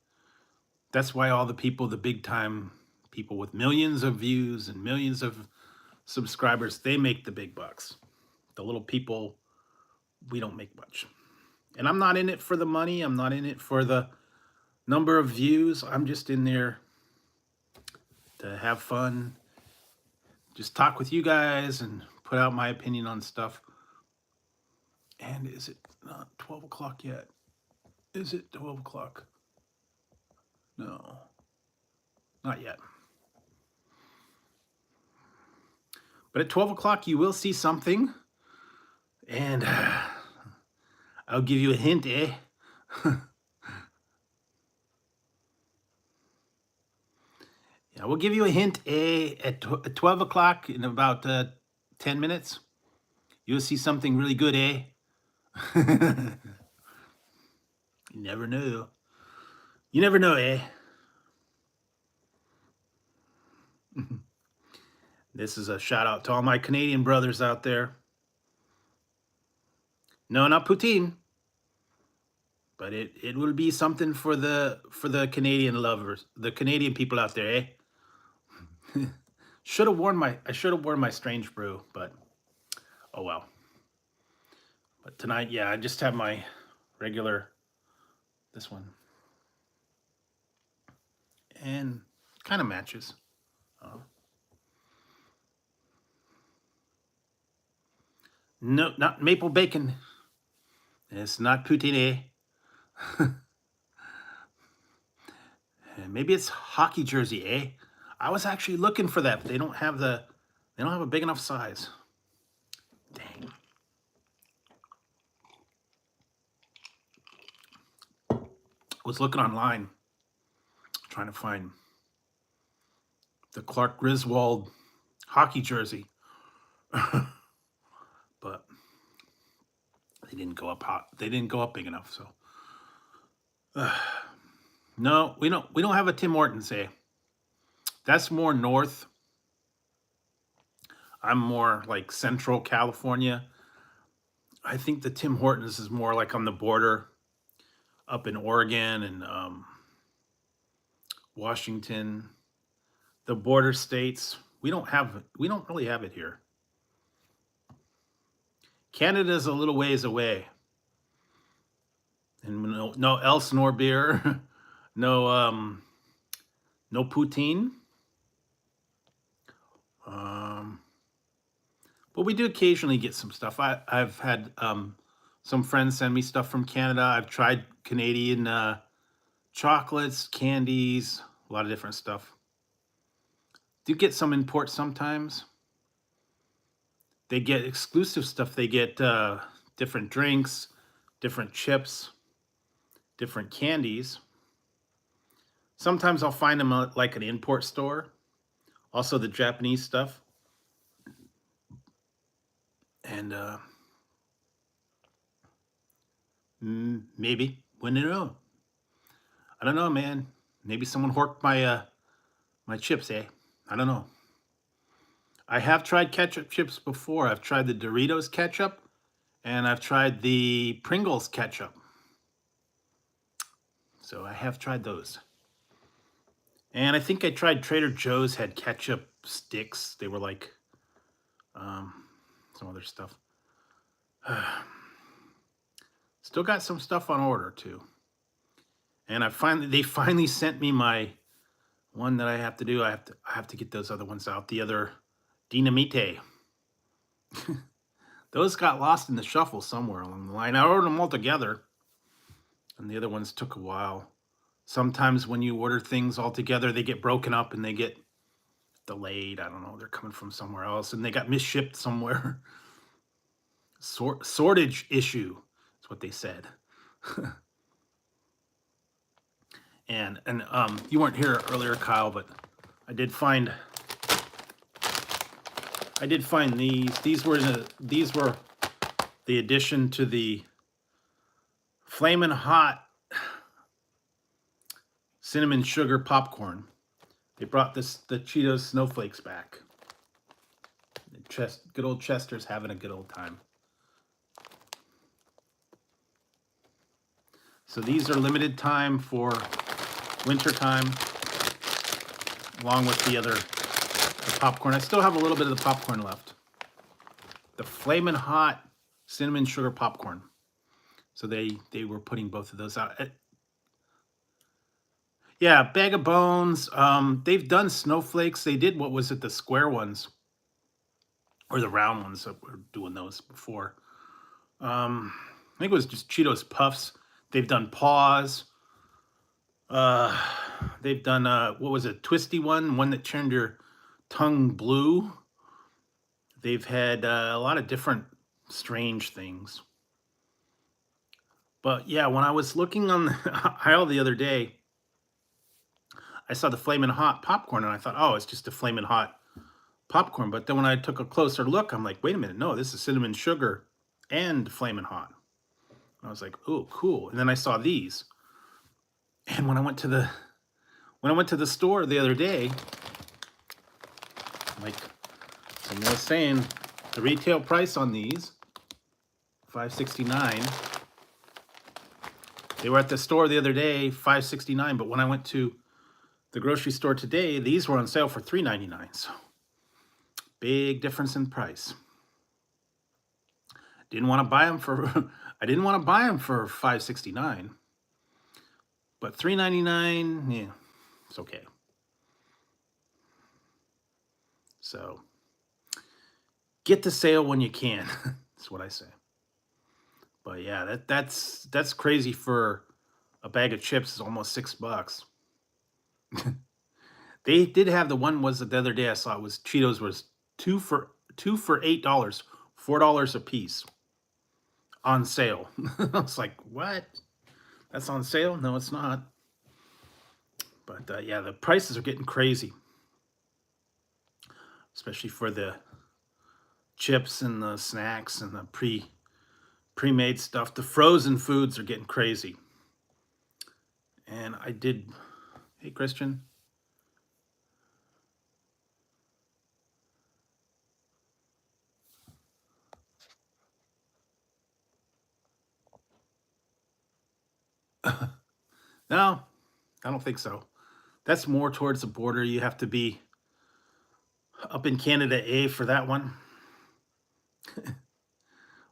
That's why all the people, the big time people with millions of views and millions of subscribers, they make the big bucks. The little people, we don't make much. And I'm not in it for the money. I'm not in it for the number of views. I'm just in there to have fun, just talk with you guys and put out my opinion on stuff. And is it not 12 o'clock yet? Is it 12 o'clock? No, not yet. But at 12 o'clock, you will see something. And I'll give you a hint, eh? Yeah, we'll give you a hint, eh? At 12 o'clock in about 10 minutes, you'll see something really good, eh? You never know. You never know, eh? This is a shout out to all my Canadian brothers out there. No, not poutine. But it will be something for the Canadian lovers, the Canadian people out there, eh? I should have worn my strange brew, but oh well. But tonight, yeah, I just have my regular, this one. And kind of matches. No, not maple bacon. It's not poutine. Maybe it's hockey jersey, eh? I was actually looking for that, but they don't have a big enough size. Dang. I was looking online, trying to find the Clark Griswold hockey jersey. But they didn't go up hot. They didn't go up big enough, so no, we don't have a Tim Hortons, eh? That's more north. I'm more like Central California. I think the Tim Hortons is more like on the border, up in Oregon and Washington, the border states. We don't really have it here. Canada's a little ways away. And no Elsinore beer, no poutine. But we do occasionally get some stuff. I've had some friends send me stuff from Canada. I've tried Canadian chocolates, candies, a lot of different stuff. Do get some imports sometimes. They get exclusive stuff. They get different drinks, different chips, different candies. Sometimes I'll find them at like an import store. Also the Japanese stuff. And maybe, when you know. I don't know, man. Maybe someone horked my my chips, eh? I don't know. I have tried ketchup chips before. I've tried the Doritos ketchup, and I've tried the Pringles ketchup. So I have tried those. And I think I tried Trader Joe's had ketchup sticks. They were like some other stuff. Still got some stuff on order too. And they finally sent me my one that I have to do. I have to get those other ones out. The other dinamite. Those got lost in the shuffle somewhere along the line. I ordered them all together, and the other ones took a while. Sometimes when you order things all together, they get broken up and they get delayed. I don't know. They're coming from somewhere else, and they got misshipped somewhere. Sortage issue is what they said. and you weren't here earlier, Kyle, but I did find these. These were the addition to the Flamin' Hot cinnamon sugar popcorn. They brought the Cheetos snowflakes back. Good old Chester's having a good old time. So these are limited time for winter time, along with the popcorn. I still have a little bit of the popcorn left. The Flamin' Hot cinnamon sugar popcorn. So they were putting both of those out. Yeah, Bag of Bones. They've done snowflakes. They did, what was it, the square ones or the round ones that were doing those before. I think it was just Cheetos Puffs. They've done Paws. They've done what was it, twisty one that turned your tongue blue. They've had a lot of different strange things. But yeah, when I was looking on the aisle the other day, I saw the Flamin' Hot popcorn and I thought, oh, it's just a Flamin' Hot popcorn. But then when I took a closer look, I'm like, wait a minute, no, this is cinnamon sugar and Flamin' Hot. And I was like, oh, cool. And then I saw these. And when I went to the store the other day, like someone was saying, the retail price on these, $5.69. They were at the store the other day, $5.69, but when I went to the grocery store today, these were on sale for $3.99. So big difference in price. Didn't want to buy them for I didn't want to buy them for $5.69. But $3.99, yeah, it's okay. So get the sale when you can. That's what I say. But yeah, that's crazy for a bag of chips. Is almost $6. They did have the one was the other day I saw it was Cheetos was two for $8, $4 a piece on sale. I was like, what? That's on sale? No, it's not. But yeah, the prices are getting crazy, especially for the chips and the snacks and the pre-made stuff. The frozen foods are getting crazy. And I did, hey Christian. No, I don't think so. That's more towards the border. You have to be up in Canada A for that one.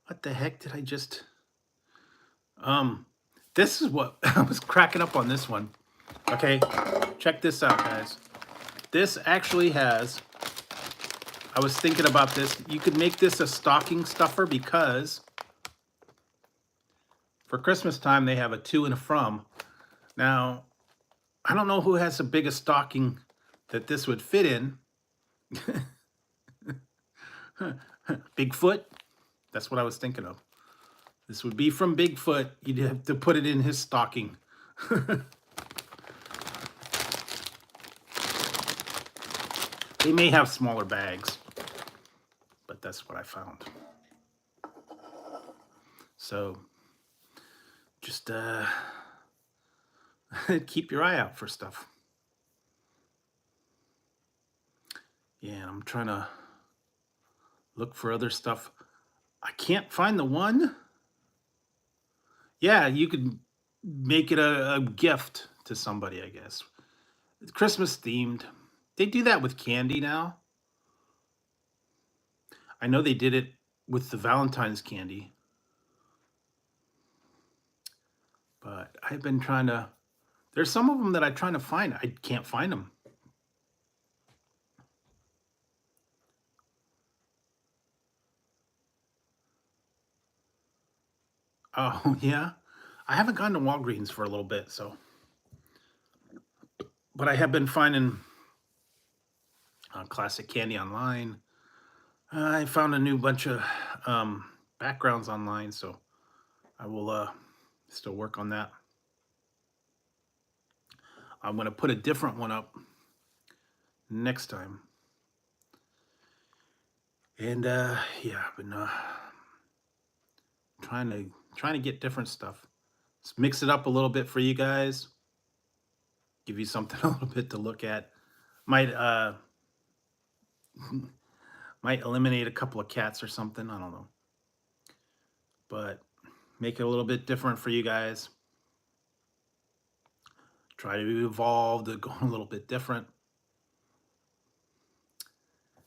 What the heck did I just... This is what... I was cracking up on this one. Okay, check this out, guys. This actually has... I was thinking about this. You could make this a stocking stuffer because for Christmas time, they have a to and a from. Now, I don't know who has the biggest stocking that this would fit in. Bigfoot? That's what I was thinking of. This would be from Bigfoot. You'd have to put it in his stocking. They may have smaller bags, but that's what I found. So just keep your eye out for stuff. Yeah, I'm trying to look for other stuff. I can't find the one. Yeah, you could make it a gift to somebody, I guess. It's Christmas themed. They do that with candy now. I know they did it with the Valentine's candy, but I've been trying to. There's some of them that I'm trying to find. I can't find them. Oh yeah, I haven't gone to Walgreens for a little bit, so but I have been finding classic candy online. I found a new bunch of um, backgrounds online, so I will still work on that. I'm going to put a different one up next time. And yeah, I've been trying to get different stuff. Let's mix it up a little bit for you guys. Give you something a little bit to look at. Might might eliminate a couple of cats or something. I don't know, but make it a little bit different for you guys. Try to evolve to go a little bit different.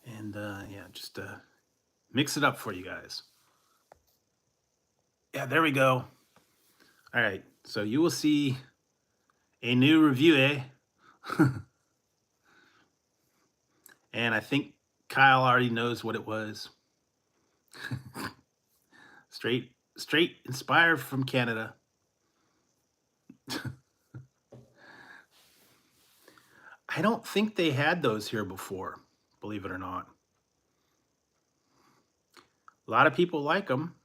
And yeah, just mix it up for you guys. Yeah, there we go. All right, so you will see a new review, eh? And I think Kyle already knows what it was. Straight inspired from Canada. I don't think they had those here before, believe it or not. A lot of people like them.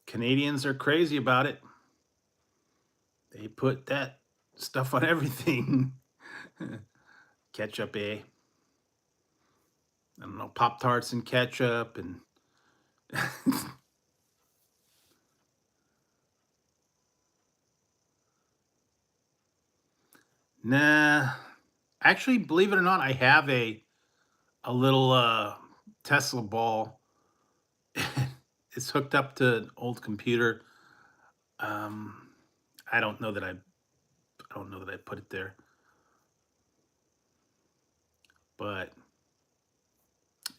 Canadians are crazy about it. They put that stuff on everything. Ketchup, eh? I don't know, Pop Tarts and ketchup and nah. Actually, believe it or not, I have a little Tesla ball. It's hooked up to an old computer. Um, I don't know that I put it there, but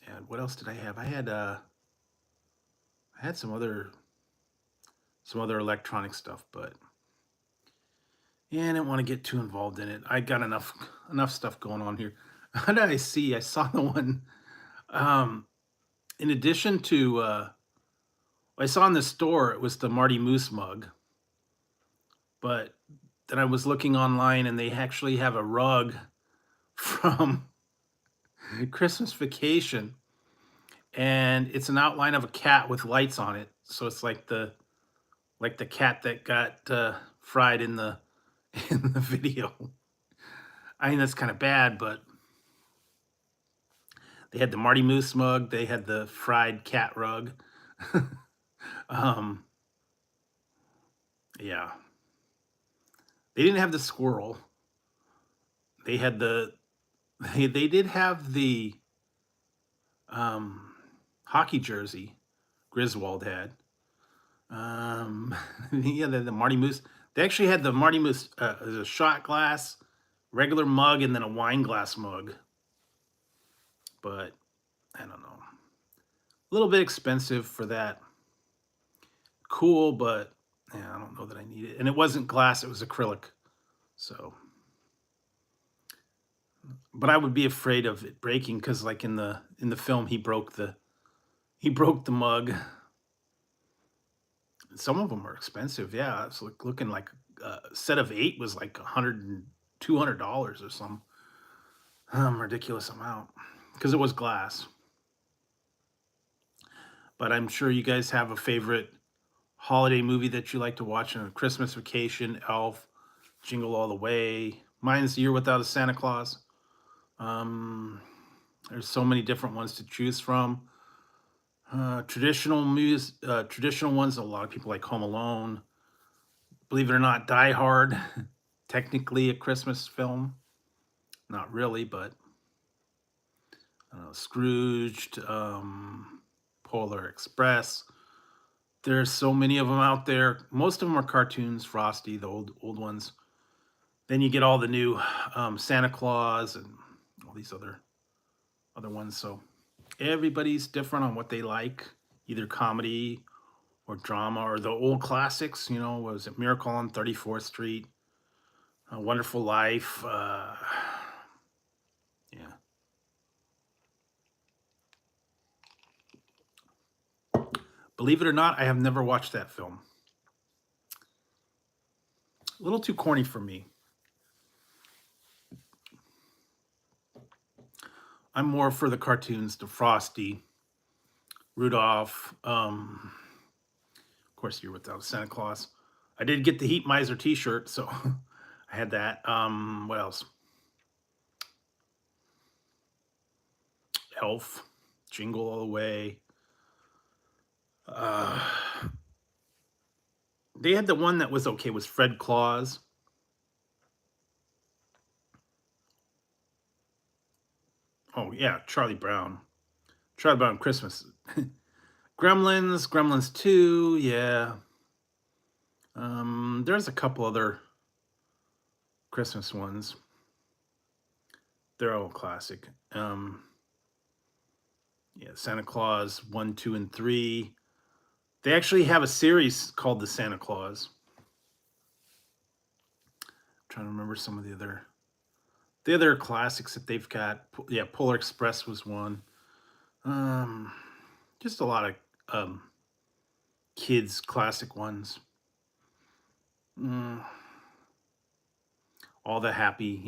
and what else did I have? I had some other electronic stuff, but yeah, I didn't want to get too involved in it. I got enough stuff going on here. How did I see? I saw the one. Um, in addition to I saw in the store it was the Marty Moose mug, but then I was looking online and they actually have a rug from Christmas Vacation, and it's an outline of a cat with lights on it. So it's like the cat that got fried in the in the video. I mean that's kind of bad, but they had the Marty Moose mug, they had the fried cat rug. um, yeah, they didn't have the squirrel. They had they did have the um, hockey jersey Griswold had. Yeah, the Marty Moose. They actually had the Marty Moose as a shot glass, regular mug, and then a wine glass mug. But I don't know, a little bit expensive for that. Cool, but yeah, I don't know that I need it. And it wasn't glass; it was acrylic. So, but I would be afraid of it breaking because, like in the film, he broke the mug. Some of them are expensive. Yeah, it's looking like a set of 8 was like $200 or some ridiculous amount because it was glass. But I'm sure you guys have a favorite holiday movie that you like to watch on a Christmas Vacation, Elf, Jingle All the Way. Mine's Year Without a Santa Claus. Um, there's so many different ones to choose from. Traditional ones. A lot of people like Home Alone. Believe it or not, Die Hard, technically a Christmas film. Not really, but Scrooged, Polar Express, There's so many of them out there. Most of them are cartoons, Frosty, the old ones. Then you get all the new Santa Claus and all these other ones. So everybody's different on what they like, either comedy or drama or the old classics. You know, what was it, Miracle on 34th Street, A Wonderful Life? Yeah. Believe it or not, I have never watched that film. A little too corny for me. I'm more for the cartoons, the Frosty, Rudolph. Of course, Year Without Santa Claus. I did get the Heat Miser T-shirt, so I had that. What else? Elf, Jingle All the Way. Uh, they had the one that was okay. Was Fred Claus? Oh yeah, Charlie Brown. Charlie Brown Christmas. Gremlins 2, yeah. There's a couple other Christmas ones. They're all classic. Yeah, Santa Claus 1, 2, and 3. They actually have a series called The Santa Claus. I'm trying to remember some of the other classics that they've got. Yeah, Polar Express was one. Just a lot of kids classic ones. All the happy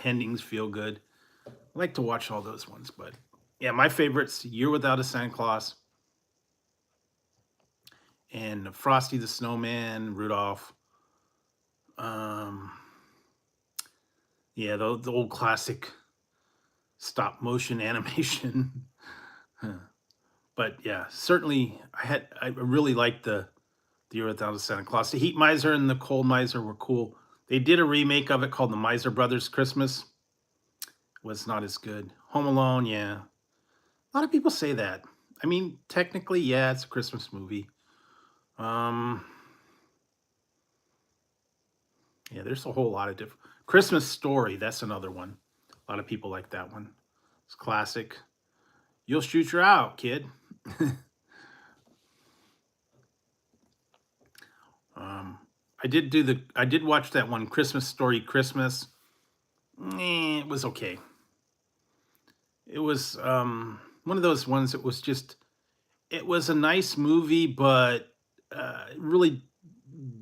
endings feel good. I like to watch all those ones, but yeah, my favorites: Year Without a Santa Claus and Frosty the Snowman, Rudolph. Yeah, the old classic stop motion animation. But yeah, certainly I really liked the Year Without a Santa Claus. The Heat Miser and the Cold Miser were cool. They did a remake of it called The Miser Brothers Christmas. Was not as good. Home Alone, yeah. A lot of people say that. I mean, technically, yeah, it's a Christmas movie. Yeah, there's a whole lot of different. Christmas Story, that's another one. A lot of people like that one. It's classic. You'll shoot your out, kid. I did watch that one, Christmas Story Christmas. It was okay. It was one of those ones that was just, it was a nice movie, but it really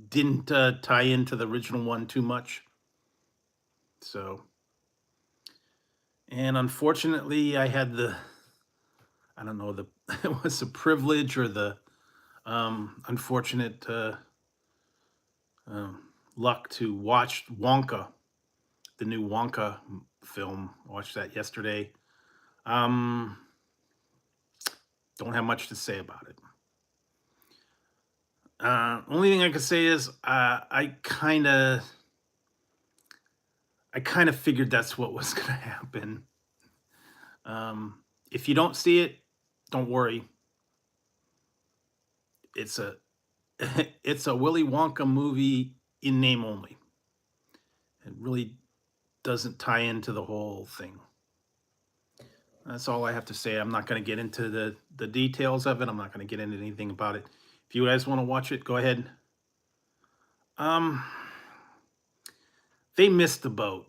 didn't tie into the original one too much. So, and unfortunately, I had I don't know, it was the privilege or the unfortunate luck to watch Wonka, the new Wonka film. I watched that yesterday. Don't have much to say about it. Only thing I could say is I kind of figured that's what was going to happen. If you don't see it, don't worry. It's a it's a Willy Wonka movie in name only. It really doesn't tie into the whole thing. That's all I have to say. I'm not going to get into the details of it. I'm not going to get into anything about it. If you guys want to watch it, go ahead. They missed the boat.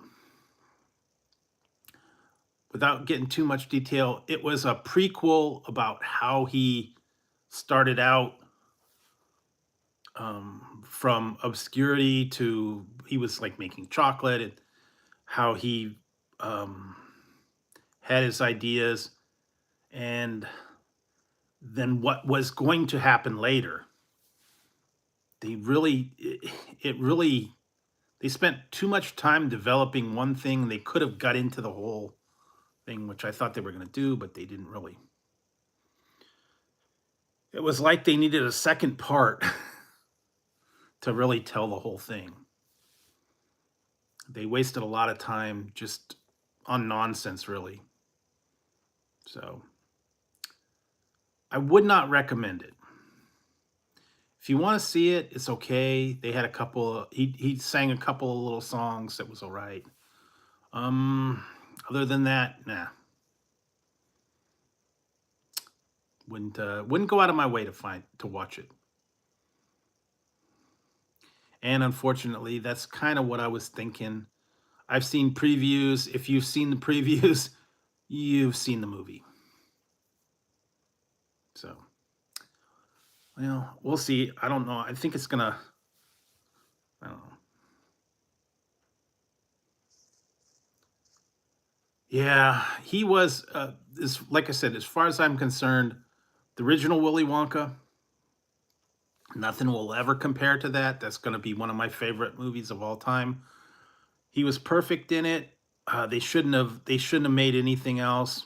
Without getting too much detail, it was a prequel about how he started out from obscurity to he was like making chocolate and how he had his ideas and then what was going to happen later. They really, it really, they spent too much time developing one thing. They could have got into the whole thing, which I thought they were going to do, but they didn't really. It was like they needed a second part to really tell the whole thing. They wasted a lot of time just on nonsense, really. So I would not recommend it. If you want to see it, it's okay. They had a couple. He sang a couple of little songs that was all right. Um, Other than that, nah, wouldn't go out of my way to watch it. And unfortunately, that's kind of what I was thinking. I've seen previews. If you've seen the previews, you've seen the movie. So, well, we'll see. I don't know. I think it's gonna. I don't know. Yeah, he was. Like I said, as far as I'm concerned, the original Willy Wonka, nothing will ever compare to that. That's going to be one of my favorite movies of all time. He was perfect in it. They shouldn't have. They shouldn't have made anything else.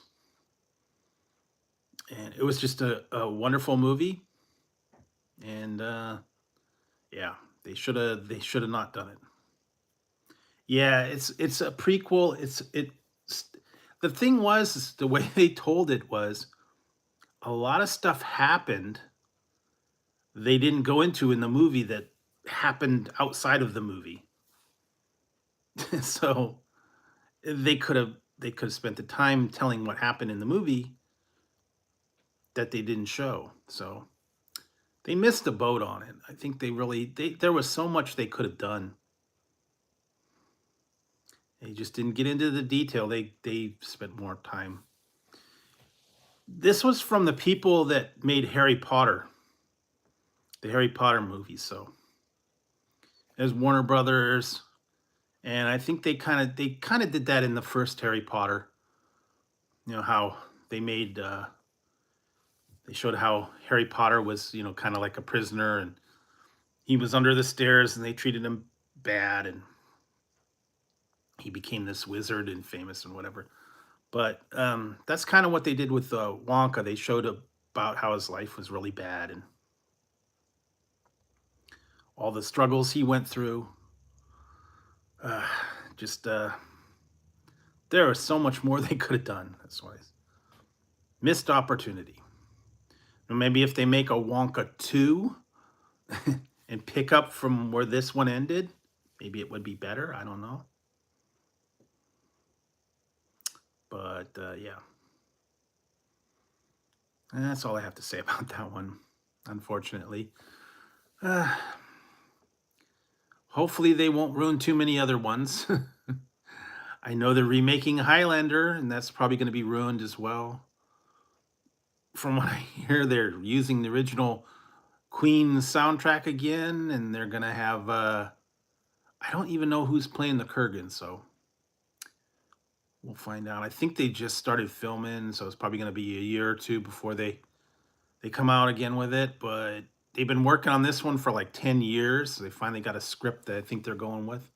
And it was just a wonderful movie. And yeah, they should have not done it. Yeah, it's a prequel. The thing was is the way they told it was a lot of stuff happened they didn't go into in the movie that happened outside of the movie. So they could have spent the time telling what happened in the movie that they didn't show. So they missed the boat on it. I think there was so much they could have done. They just didn't get into the detail. They spent more time. This was from the people that made Harry Potter, the Harry Potter movies. So as Warner Brothers, and I think they kind of did that in the first Harry Potter. You know how they made they showed how Harry Potter was, kind of like a prisoner, and he was under the stairs and they treated him bad, and he became this wizard and famous and whatever. But that's kind of what they did with Wonka. They showed about how his life was really bad and all the struggles he went through. Uh, just there was so much more they could have done. That's why missed opportunity. And maybe if they make a Wonka 2 and pick up from where this one ended, maybe it would be better. I don't know. But yeah, and that's all I have to say about that one, unfortunately. Uh, Hopefully, they won't ruin too many other ones. I know they're remaking Highlander, and that's probably going to be ruined as well. From what I hear, they're using the original Queen soundtrack again, and they're going to have. I don't even know who's playing the Kurgan, so we'll find out. I think they just started filming, so it's probably going to be a year or two before they come out again with it. But they've been working on this one for like 10 years. So they finally got a script that I think they're going with.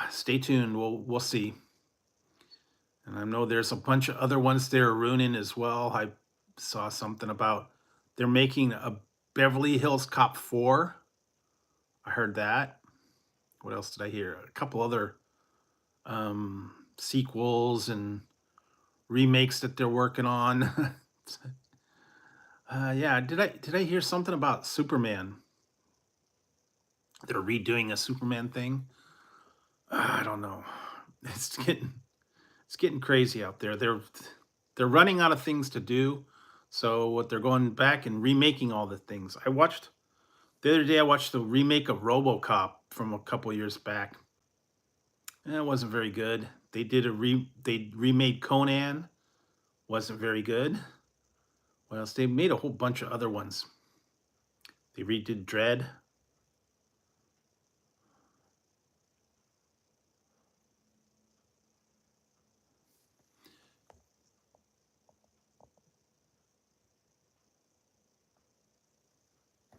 Stay tuned. We'll see. And I know there's a bunch of other ones they're ruining as well. I saw something about they're making a Beverly Hills Cop 4. I heard that. What else did I hear? A couple other sequels and remakes that they're working on. Yeah, did I hear something about Superman? They're redoing a Superman thing. I don't know. It's getting crazy out there. They're running out of things to do, so what they're going back and remaking all the things. The other day. I watched the remake of RoboCop from a couple years back. And it wasn't very good. They remade Conan. Wasn't very good. What else? They made a whole bunch of other ones. They redid Dread.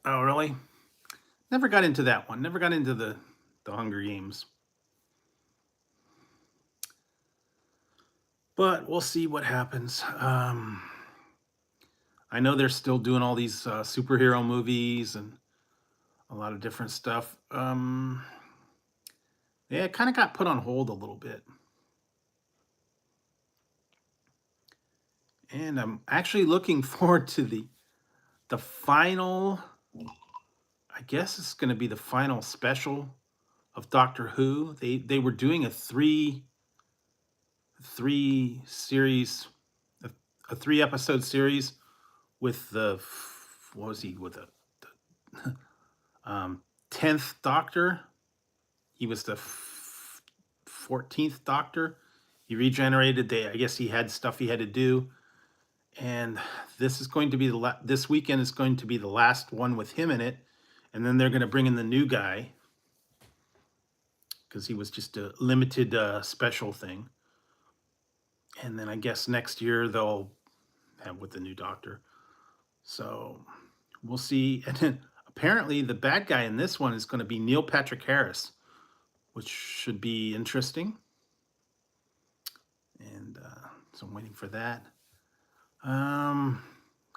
Oh, really? Never got into that one. Never got into the Hunger Games. But we'll see what happens. I know they're still doing all these superhero movies and a lot of different stuff. Yeah, it kind of got put on hold a little bit. And I'm actually looking forward to the final, I guess it's going to be the final special of Doctor Who. They were doing a three series, a 3 episode series with what was he with the 10th Doctor. He was the 14th Doctor. He regenerated. I guess he had stuff he had to do, and this is going to be this weekend is going to be the last one with him in it, and then they're going to bring in the new guy because he was just a limited special thing. And then I guess next year they'll have with the new Doctor. So we'll see. And then apparently the bad guy in this one is going to be Neil Patrick Harris, which should be interesting. And so I'm waiting for that. A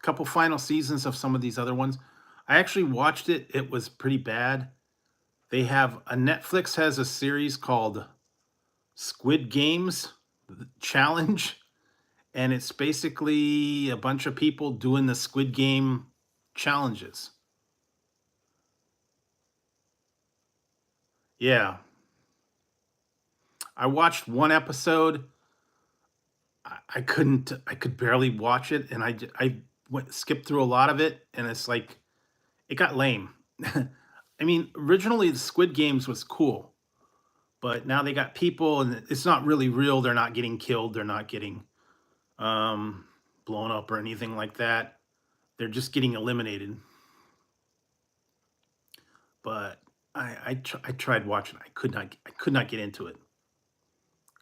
couple final seasons of some of these other ones. I actually watched it. It was pretty bad. Netflix has a series called Squid Games Challenge, and it's basically a bunch of people doing the Squid Game challenges. Yeah. I watched one episode. I could barely watch it, and I skipped through a lot of it, and it's like, it got lame. I mean, originally the Squid Games was cool, but now they got people, and it's not really real. They're not getting killed. They're not getting blown up or anything like that. They're just getting eliminated. But I tried watching. I could not get into it.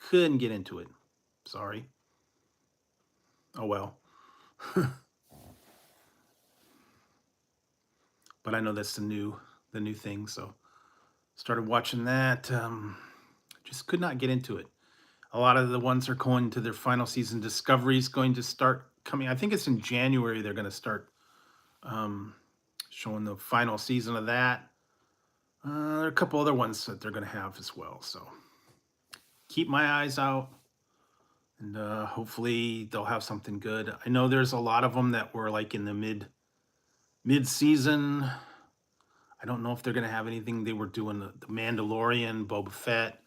Couldn't get into it. Sorry. Oh well. But I know that's the new thing, so started watching that. Just could not get into it. A lot of the ones are going to their final season. Discovery's going to start coming. I think it's in January they're going to start showing the final season of that. There are a couple other ones that they're going to have as well. So keep my eyes out, and hopefully they'll have something good. I know there's a lot of them that were like in the mid-season. I don't know if they're going to have anything. They were doing the Mandalorian, Boba Fett.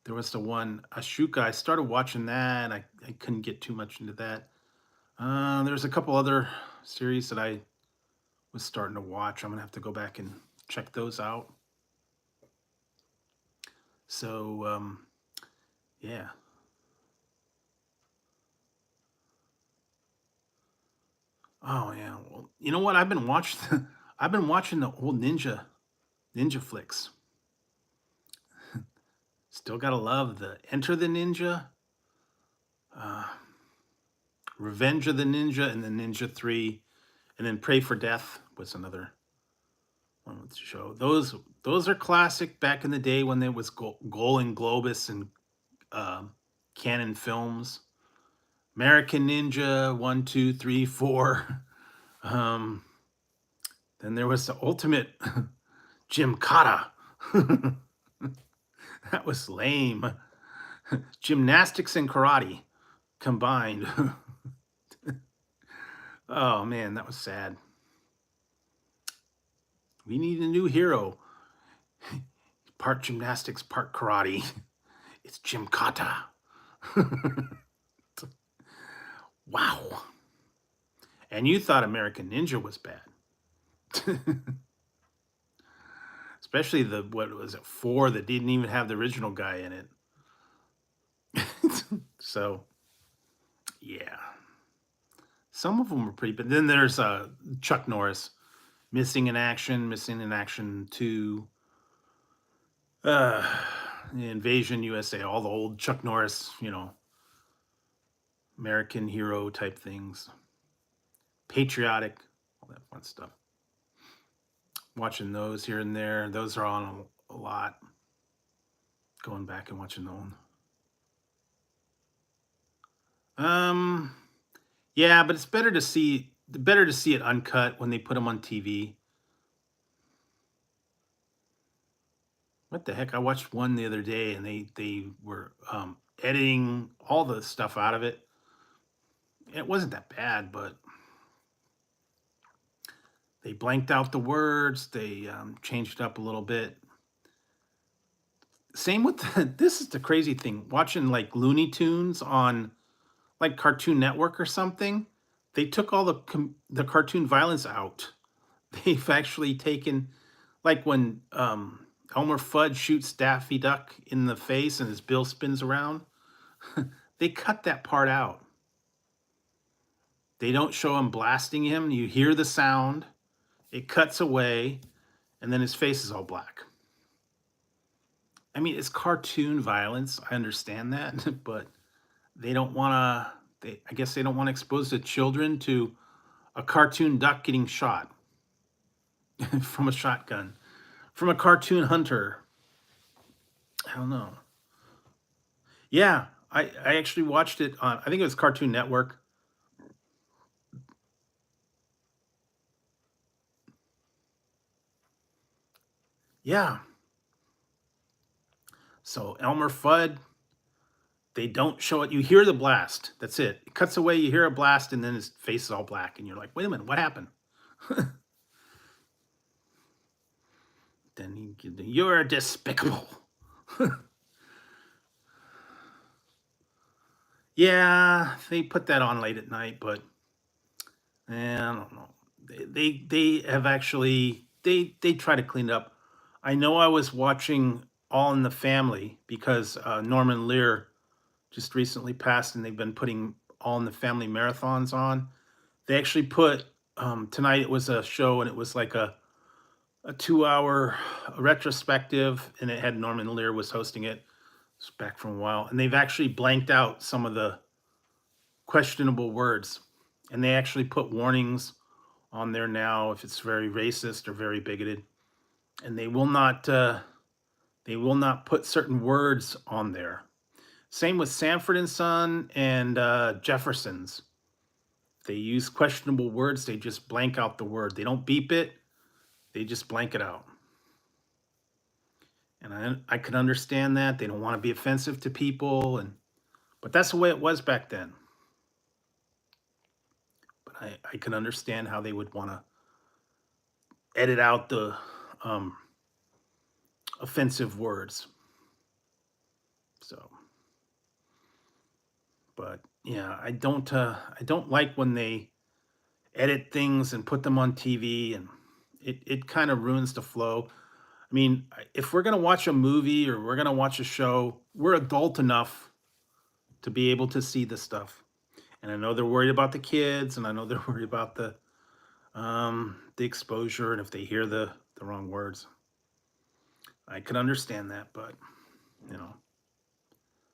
There was the one, Ashoka. I started watching that. I couldn't get too much into that. There's a couple other series that I was starting to watch. I'm going to have to go back and check those out. So, yeah. Oh, yeah. Well, you know what? I've been watching the old ninja flicks. Still gotta love the Enter the Ninja, Revenge of the Ninja, and then Ninja 3, and then Pray for Death was another one to show. Those are classic back in the day when there was Golan Globus and Canon Films. American Ninja 1, 2, 3, 4. Then there was the Ultimate Gymkata. That was lame. Gymnastics and karate combined. Oh man, that was sad. We need a new hero. Part gymnastics, part karate. It's Gymkata. Wow. And you thought American Ninja was bad. Especially what was it, 4 that didn't even have the original guy in it. So, yeah. Some of them were pretty, but then there's Chuck Norris, Missing in Action 2, Invasion USA, all the old Chuck Norris, American hero type things. Patriotic, all that fun stuff. Watching those here and there. Those are on a lot. Going back and watching those. Yeah, but it's better to see it uncut when they put them on TV. What the heck? I watched one the other day, and they were editing all the stuff out of it. It wasn't that bad, but They blanked out the words. They changed it up a little bit. Same with this is the crazy thing. Watching like Looney Tunes on like Cartoon Network or something, they took all the cartoon violence out. They've actually taken like when Elmer Fudd shoots Daffy Duck in the face and his bill spins around. They cut that part out. They don't show him blasting him. You hear the sound. It cuts away, and then his face is all black. I mean, it's cartoon violence. I understand that, but they don't want to. I guess they don't want to expose the children to a cartoon duck getting shot from a shotgun, from a cartoon hunter. I don't know. Yeah, I actually watched it on. I think it was Cartoon Network. Yeah. So Elmer Fudd, they don't show it. You hear the blast. That's it. It cuts away. You hear a blast, and then his face is all black, and you're like, "Wait a minute, what happened?" Then you're despicable. Yeah, they put that on late at night, but I don't know. They have actually they try to clean it up. I know I was watching All in the Family because Norman Lear just recently passed, and they've been putting All in the Family marathons on. They actually put tonight. It was a show, and it was like a 2 hour retrospective, and it had Norman Lear was hosting it. It's back from a while, and they've actually blanked out some of the questionable words, and they actually put warnings on there now if it's very racist or very bigoted, and they will not put certain words on there. Same with Sanford and Son and Jefferson's. They use questionable words. They just blank out the word. They don't beep it. They just blank it out. And I can understand that. They don't want to be offensive to people, but that's the way it was back then. But I can understand how they would want to edit out the um, offensive words. So, but yeah, I don't like when they edit things and put them on TV, and it kind of ruins the flow. I mean, if we're gonna watch a movie or we're gonna watch a show, we're adult enough to be able to see the stuff. And I know they're worried about the kids, and I know they're worried about the exposure, and if they hear the wrong words. I can understand that, but you know,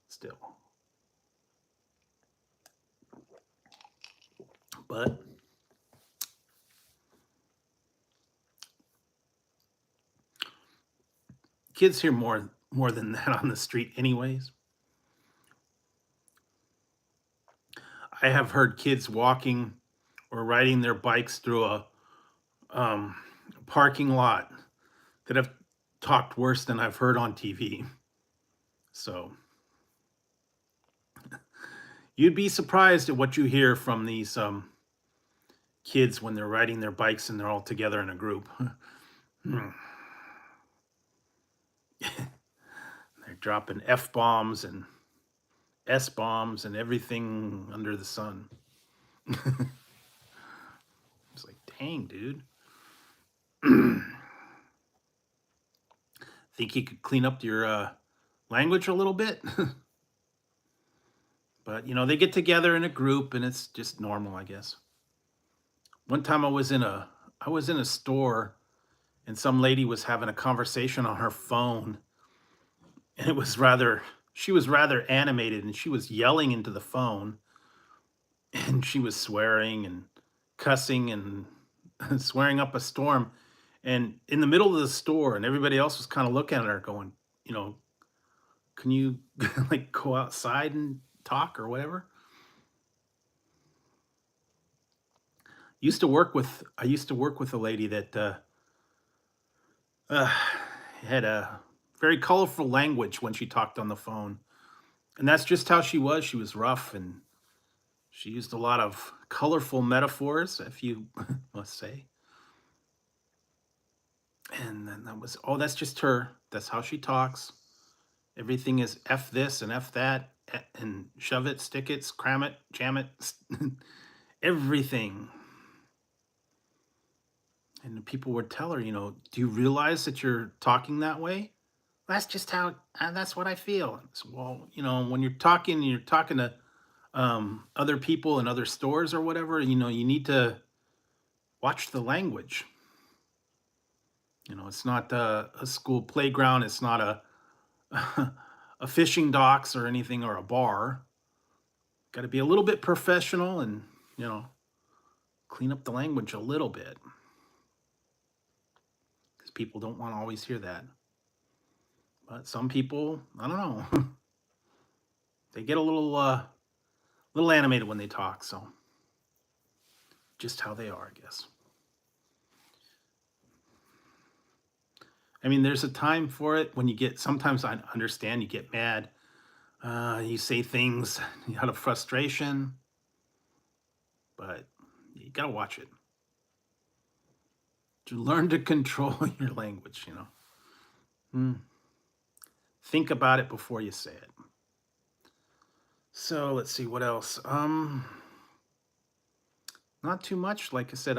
still. But kids hear more than that on the street anyways. I have heard kids walking or riding their bikes through a um, parking lot that have talked worse than I've heard on TV. So you'd be surprised at what you hear from these kids when they're riding their bikes and they're all together in a group. They're dropping F bombs and S bombs and everything under the sun. It's like, dang, dude. Think you could clean up your language a little bit? But you know, they get together in a group and it's just normal, I guess. One time I was in a store and some lady was having a conversation on her phone, and it was rather she was rather animated, and she was yelling into the phone, and she was swearing and cussing and swearing up a storm, and in the middle of the store, and everybody else was kind of looking at her going, you know, can you like go outside and talk or whatever? I used to work with a lady that uh, had a very colorful language when she talked on the phone, and that's just how she was. She was rough, and she used a lot of colorful metaphors, if you must say. And then that was, oh, that's just her. That's how she talks. Everything is F this and F that, and shove it, stick it, cram it, jam it, everything. And people would tell her, do you realize that you're talking that way? That's just how, that's what I feel. So, well, when you're talking to other people in other stores or whatever, you need to watch the language. It's not a school playground. It's not a fishing docks or anything or a bar. Got to be a little bit professional and, clean up the language a little bit because people don't want to always hear that. But some people, I don't know, they get a little animated when they talk. So just how they are, I guess. I mean, there's a time for it when sometimes I understand you get mad. You say things out of frustration, but you got to watch it. To learn to control your language, Think about it before you say it. So let's see what else. Not too much. Like I said,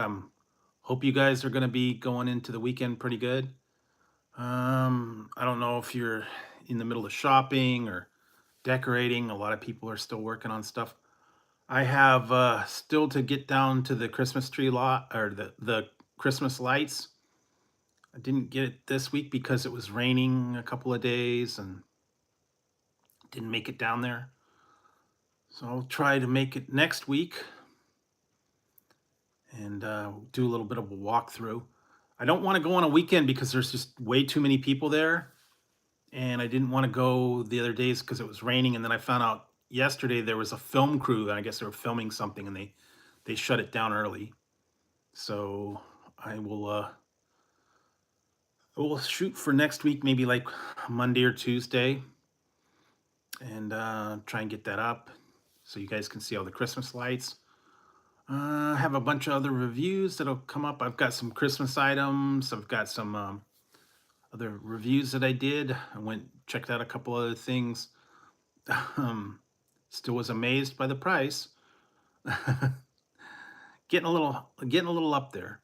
hope you guys are going to be going into the weekend pretty good. I don't know if you're in the middle of shopping or decorating. A lot of people are still working on stuff. I have still to get down to the Christmas tree lot or the Christmas lights. I didn't get it this week because it was raining a couple of days and didn't make it down there. So I'll try to make it next week and do a little bit of a walkthrough. I don't want to go on a weekend because there's just way too many people there. And I didn't want to go the other days because it was raining. And then I found out yesterday there was a film crew, and I guess they were filming something, and they shut it down early. So I will shoot for next week, maybe like Monday or Tuesday, and try and get that up so you guys can see all the Christmas lights. I have a bunch of other reviews that'll come up. I've got some Christmas items. I've got some other reviews that I did. I checked out a couple other things. Still was amazed by the price. getting a little up there,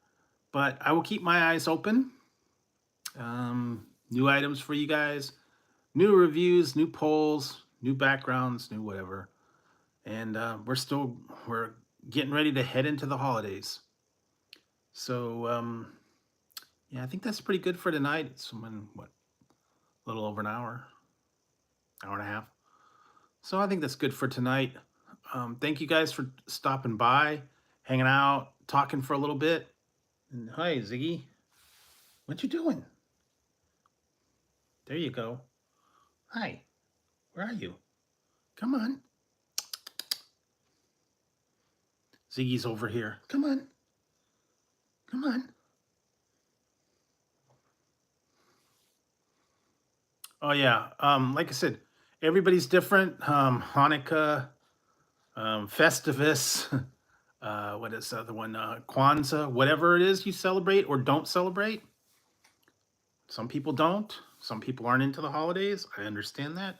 but I will keep my eyes open. New items for you guys, new reviews, new polls, new backgrounds, new whatever. And we're getting ready to head into the holidays. So yeah, I think that's pretty good for tonight. It's a little over an hour and a half. So I think that's good for tonight. Thank you guys for stopping by, hanging out, talking for a little bit. And hi, Ziggy. What you doing? There you go. Hi. Where are you? Come on. Ziggy's over here. Come on. Come on. Oh yeah. Like I said, everybody's different. Hanukkah, Festivus, what is the other one? Kwanzaa, whatever it is you celebrate or don't celebrate. Some people don't. Some people aren't into the holidays. I understand that.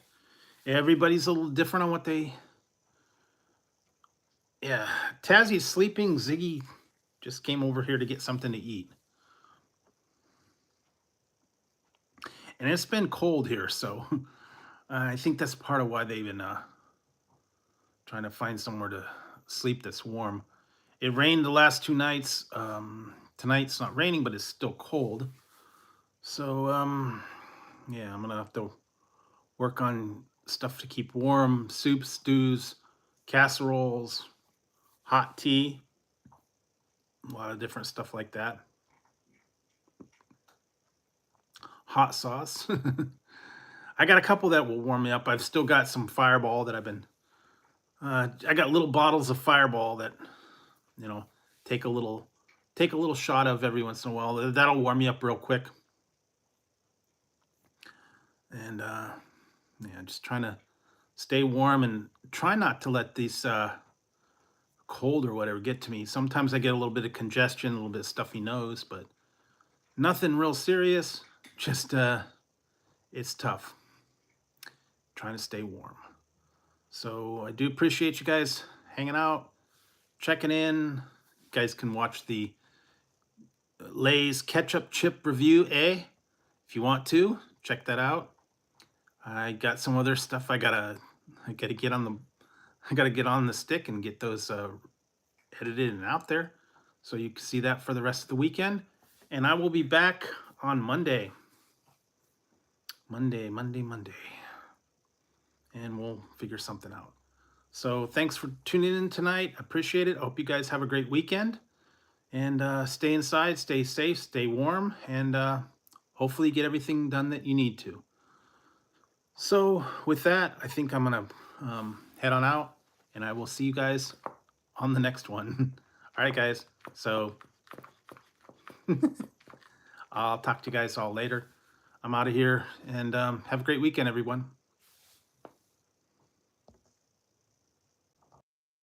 Everybody's a little different on what they. Yeah, Tazzie's sleeping. Ziggy just came over here to get something to eat. And it's been cold here, so I think that's part of why they've been trying to find somewhere to sleep that's warm. It rained the last 2 nights. Tonight's not raining, but it's still cold. So, yeah, I'm going to have to work on stuff to keep warm. Soups, stews, casseroles, hot tea. A lot of different stuff like that. Hot sauce. I got a couple that will warm me up. I've still got some Fireball that I've been... I got little bottles of Fireball that, take a little shot of every once in a while. That'll warm me up real quick. And yeah, just trying to stay warm and try not to let these cold or whatever get to me. Sometimes I get a little bit of congestion, a little bit of stuffy nose, but Nothing real serious, just it's tough trying to stay warm. So I do appreciate you guys hanging out, checking in. You guys can watch the Lay's ketchup chip review, if you want to check that out. I got some other stuff I gotta get on the stick and get those edited and out there, so you can see that for the rest of the weekend. And I will be back on Monday, and we'll figure something out. So thanks for tuning in tonight. I appreciate it. I hope you guys have a great weekend, and stay inside, stay safe, stay warm, and hopefully get everything done that you need to. So with that, I think I'm gonna head on out, and I will see you guys on the next one. All right, guys. So I'll talk to you guys all later. I'm out of here, and have a great weekend, everyone.